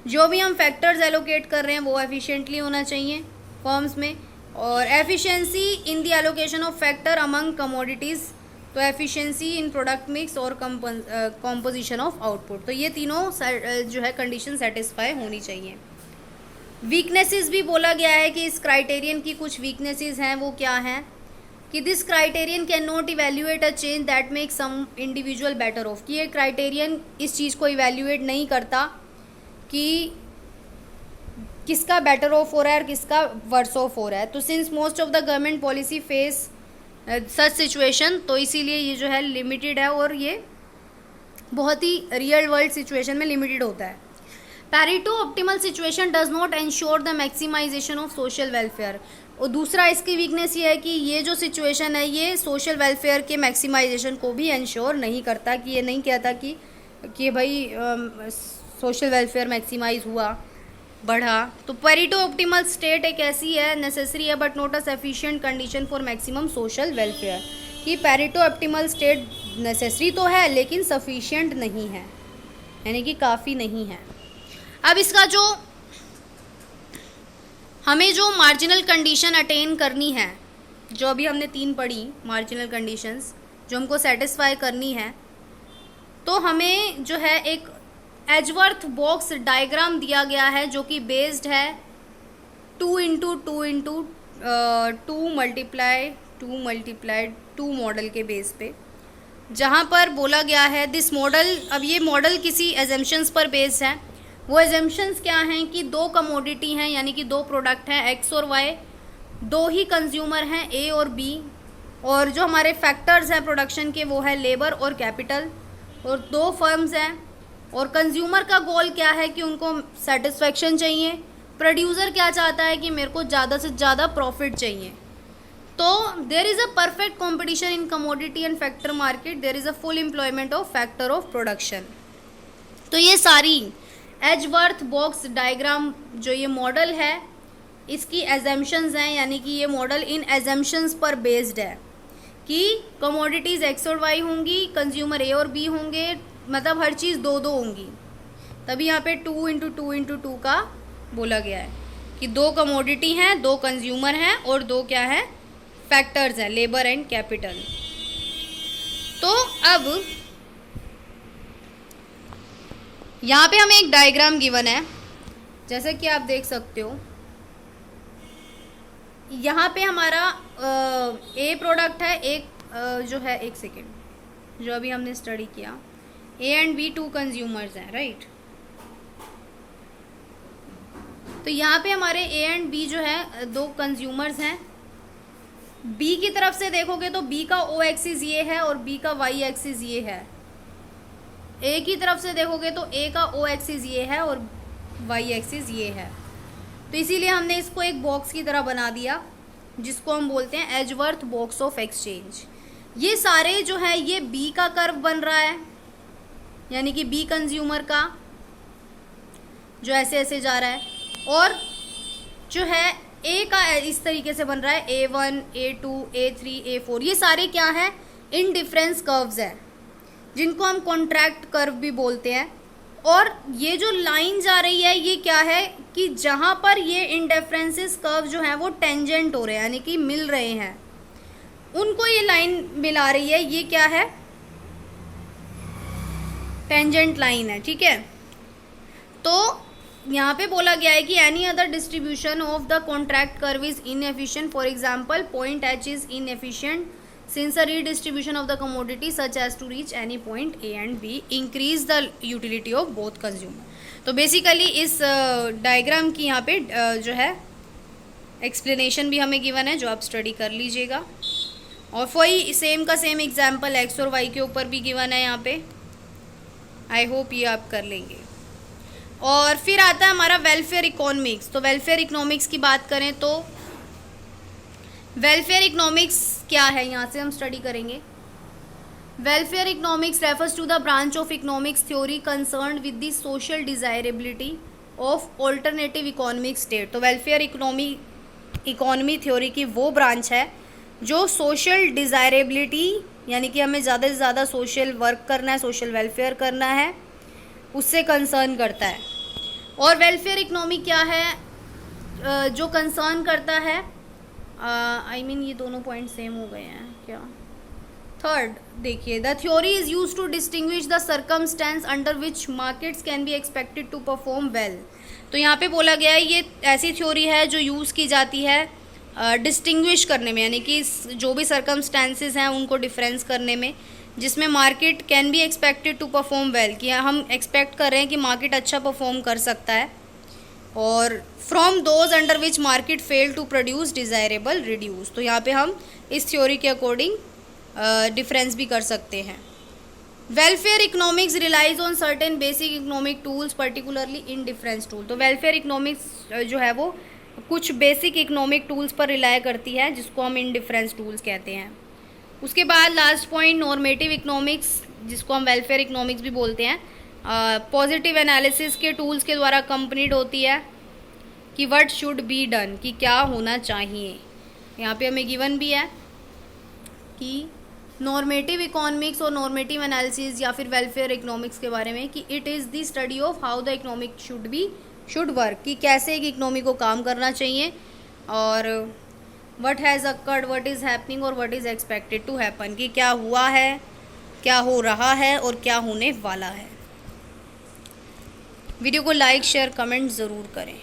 जो भी हम फैक्टर्स एलोकेट कर रहे हैं वो एफिशिएंटली होना चाहिए फर्म्स में। और efficiency in the allocation of factor among commodities, तो एफिशिएंसी इन प्रोडक्ट मिक्स और कॉम्पोजिशन ऑफ आउटपुट। तो ये तीनों जो है कंडीशन सेटिस्फाई होनी चाहिए। वीकनेसेस भी बोला गया है कि इस क्राइटेरियन की कुछ वीकनेसेस हैं, वो क्या हैं कि this criterion can not evaluate a change that make some individual better off, कि ये क्राइटेरियन इस चीज़ को इवेल्यूएट नहीं करता कि किसका बेटर ऑफ हो रहा है और किसका वर्स ऑफ हो रहा है। तो since most of the government policy face such situation, तो इसीलिए ये जो है लिमिटेड है और ये बहुत ही रियल वर्ल्ड सिचुएशन में लिमिटेड होता है। Pareto optimal situation does not ensure the maximization of social welfare. और दूसरा इसकी वीकनेस ये है कि ये जो सिचुएशन है ये सोशल वेलफेयर के मैक्सिमाइजेशन को भी एंश्योर नहीं करता, कि ये नहीं कहता कि भाई सोशल वेलफेयर मैक्सिमाइज हुआ, बढ़ा। तो पेरेटो ऑप्टिमल स्टेट एक ऐसी है, नेसेसरी है but not a sufficient condition for maximum social welfare, कि पेरेटो ऑप्टिमल स्टेट नेसेसरी तो है लेकिन सफिशिएंट नहीं है, यानी कि काफ़ी नहीं है। अब इसका जो हमें जो मार्जिनल कंडीशन अटेन करनी है, जो अभी हमने 3 पढ़ी मार्जिनल कंडीशंस जो हमको सेटिस्फाई करनी है, तो हमें जो है एक एजवर्थ बॉक्स डायग्राम दिया गया है जो कि बेस्ड है 2 मॉडल के बेस पे, जहाँ पर बोला गया है दिस मॉडल। अब ये मॉडल किसी एजम्पशंस पर बेस्ड है। वो एजम्पशंस क्या हैं कि 2 कमोडिटी हैं, यानी कि 2 प्रोडक्ट हैं एक्स और वाई, 2 ही कंज्यूमर हैं ए और बी, और जो हमारे फैक्टर्स हैं प्रोडक्शन के वो है लेबर और कैपिटल, और 2 फर्म्स हैं। और कंज्यूमर का गोल क्या है कि उनको सेटिस्फेक्शन चाहिए, प्रोड्यूसर क्या चाहता है कि मेरे को ज़्यादा से ज़्यादा प्रॉफिट चाहिए। तो there is a perfect competition in commodity and factor market, there is a full employment of factor of production. तो ये सारी एजवर्थ बॉक्स डायग्राम जो ये मॉडल है इसकी एजम्पशंस हैं, यानी कि ये मॉडल इन एजम्पशंस पर बेस्ड है कि कमोडिटीज़ एक्स और वाई होंगी, कंज्यूमर ए और बी होंगे, मतलब हर चीज़ दो दो होंगी। तभी यहाँ पे 2 × 2 × 2 का बोला गया है कि 2 कमोडिटी हैं, 2 कंज्यूमर हैं और 2 क्या है, फैक्टर्स हैं, लेबर एंड कैपिटल। तो अब यहाँ पे हमें एक डायग्राम गिवन है, जैसे कि आप देख सकते हो। यहाँ पे हमारा ए प्रोडक्ट है, एक जो है, एक सेकेंड, जो अभी हमने स्टडी किया, ए एंड बी 2 कंज्यूमर्स हैं, राइट। तो यहाँ पे हमारे ए एंड बी जो है 2 कंज्यूमर्स हैं। बी की तरफ से देखोगे तो बी का ओ एक्सिस ये है और बी का वाई एक्सिस ये है। ए की तरफ से देखोगे तो ए का ओ एक्सिस ये है और वाई एक्सिस ये है। तो इसीलिए हमने इसको एक बॉक्स की तरह बना दिया, जिसको हम बोलते हैं एजवर्थ बॉक्स ऑफ एक्सचेंज। ये सारे जो है ये बी का कर्व बन रहा है, यानी कि बी कंज्यूमर का जो ऐसे ऐसे जा रहा है, और जो है ए का इस तरीके से बन रहा है, A1, A2, A3, A4। ये सारे क्या हैं, इनडिफरेंस कर्व्स हैं, जिनको हम कॉन्ट्रैक्ट कर्व भी बोलते हैं। और ये जो लाइन जा रही है ये क्या है कि जहाँ पर ये इंडिफरेंसेस कर्व जो हैं वो टेंजेंट हो रहे हैं, यानी कि मिल रहे हैं, उनको ये लाइन मिला रही है। ये क्या है, टेंजेंट लाइन है, ठीक है। तो यहाँ पे बोला गया है कि any other distribution of the contract curve is inefficient, for example point H is inefficient since a redistribution of the commodity such as to reach any point A and B increase the utility of both consumer। तो basically इस diagram की यहाँ पे जो है explanation भी हमें given है, जो आप स्टडी कर लीजिएगा। और वही सेम का सेम एग्जांपल एक्स और वाई के ऊपर भी गिवन है यहाँ पे। आई होप ये आप कर लेंगे। और फिर आता है हमारा वेलफेयर इकोनॉमिक्स। तो वेलफेयर इकोनॉमिक्स की बात करें तो वेलफेयर इकोनॉमिक्स क्या है, यहाँ से हम स्टडी करेंगे। Welfare economics refers to the branch of economics theory concerned with the social desirability of alternative economic state. तो वेलफेयर इकोनॉमी थ्योरी की वो ब्रांच है जो सोशल डिजायरेबिलिटी, यानी कि हमें ज़्यादा से ज़्यादा सोशल वर्क करना है, सोशल वेलफेयर करना है, उससे कंसर्न करता है। और वेलफेयर इकोनॉमी क्या है, जो कंसर्न करता है, I mean ये दोनों पॉइंट सेम हो गए हैं क्या। थर्ड देखिए, the theory is use to distinguish the circumstances under which markets can be expected to perform well. तो यहाँ पे बोला गया है ये ऐसी थ्योरी है जो यूज़ की जाती है डिस्टिंग्विश करने में, यानी कि जो भी सर्कमस्टेंसेस हैं उनको डिफरेंस करने में, जिसमें market can be expected to perform well, कि हम एक्सपेक्ट कर रहे हैं कि मार्केट अच्छा परफॉर्म कर सकता है, और from those under which market fail to produce desirable reduce. तो यहाँ पे हम इस थ्योरी के अकॉर्डिंग डिफरेंस भी कर सकते हैं। Welfare economics relies on certain basic economic tools particularly in difference tool. तो वेलफेयर इकोनॉमिक्स जो है वो कुछ बेसिक इकोनॉमिक टूल्स पर रिलाय करती है, जिसको हम इन डिफरेंस टूल्स कहते हैं। उसके बाद लास्ट पॉइंट नॉर्मेटिव इकोनॉमिक्स, जिसको हम वेलफेयर इकोनॉमिक्स भी बोलते हैं, पॉजिटिव एनालिसिस के टूल्स के द्वारा कंप्लीट होती है कि व्हाट शुड बी डन, कि क्या होना चाहिए। यहाँ पे हमें गिवन भी है कि नॉर्मेटिव इकोनॉमिक्स और नॉर्मेटिव एनालिसिस या फिर वेलफेयर इकोनॉमिक्स के बारे में कि it is the study of how the economic should work, कि कैसे एक इकोनॉमी को काम करना चाहिए, और what has occurred, what is happening और what is expected to happen, कि क्या हुआ है, क्या हो रहा है और क्या होने वाला है। वीडियो को लाइक शेयर कमेंट ज़रूर करें।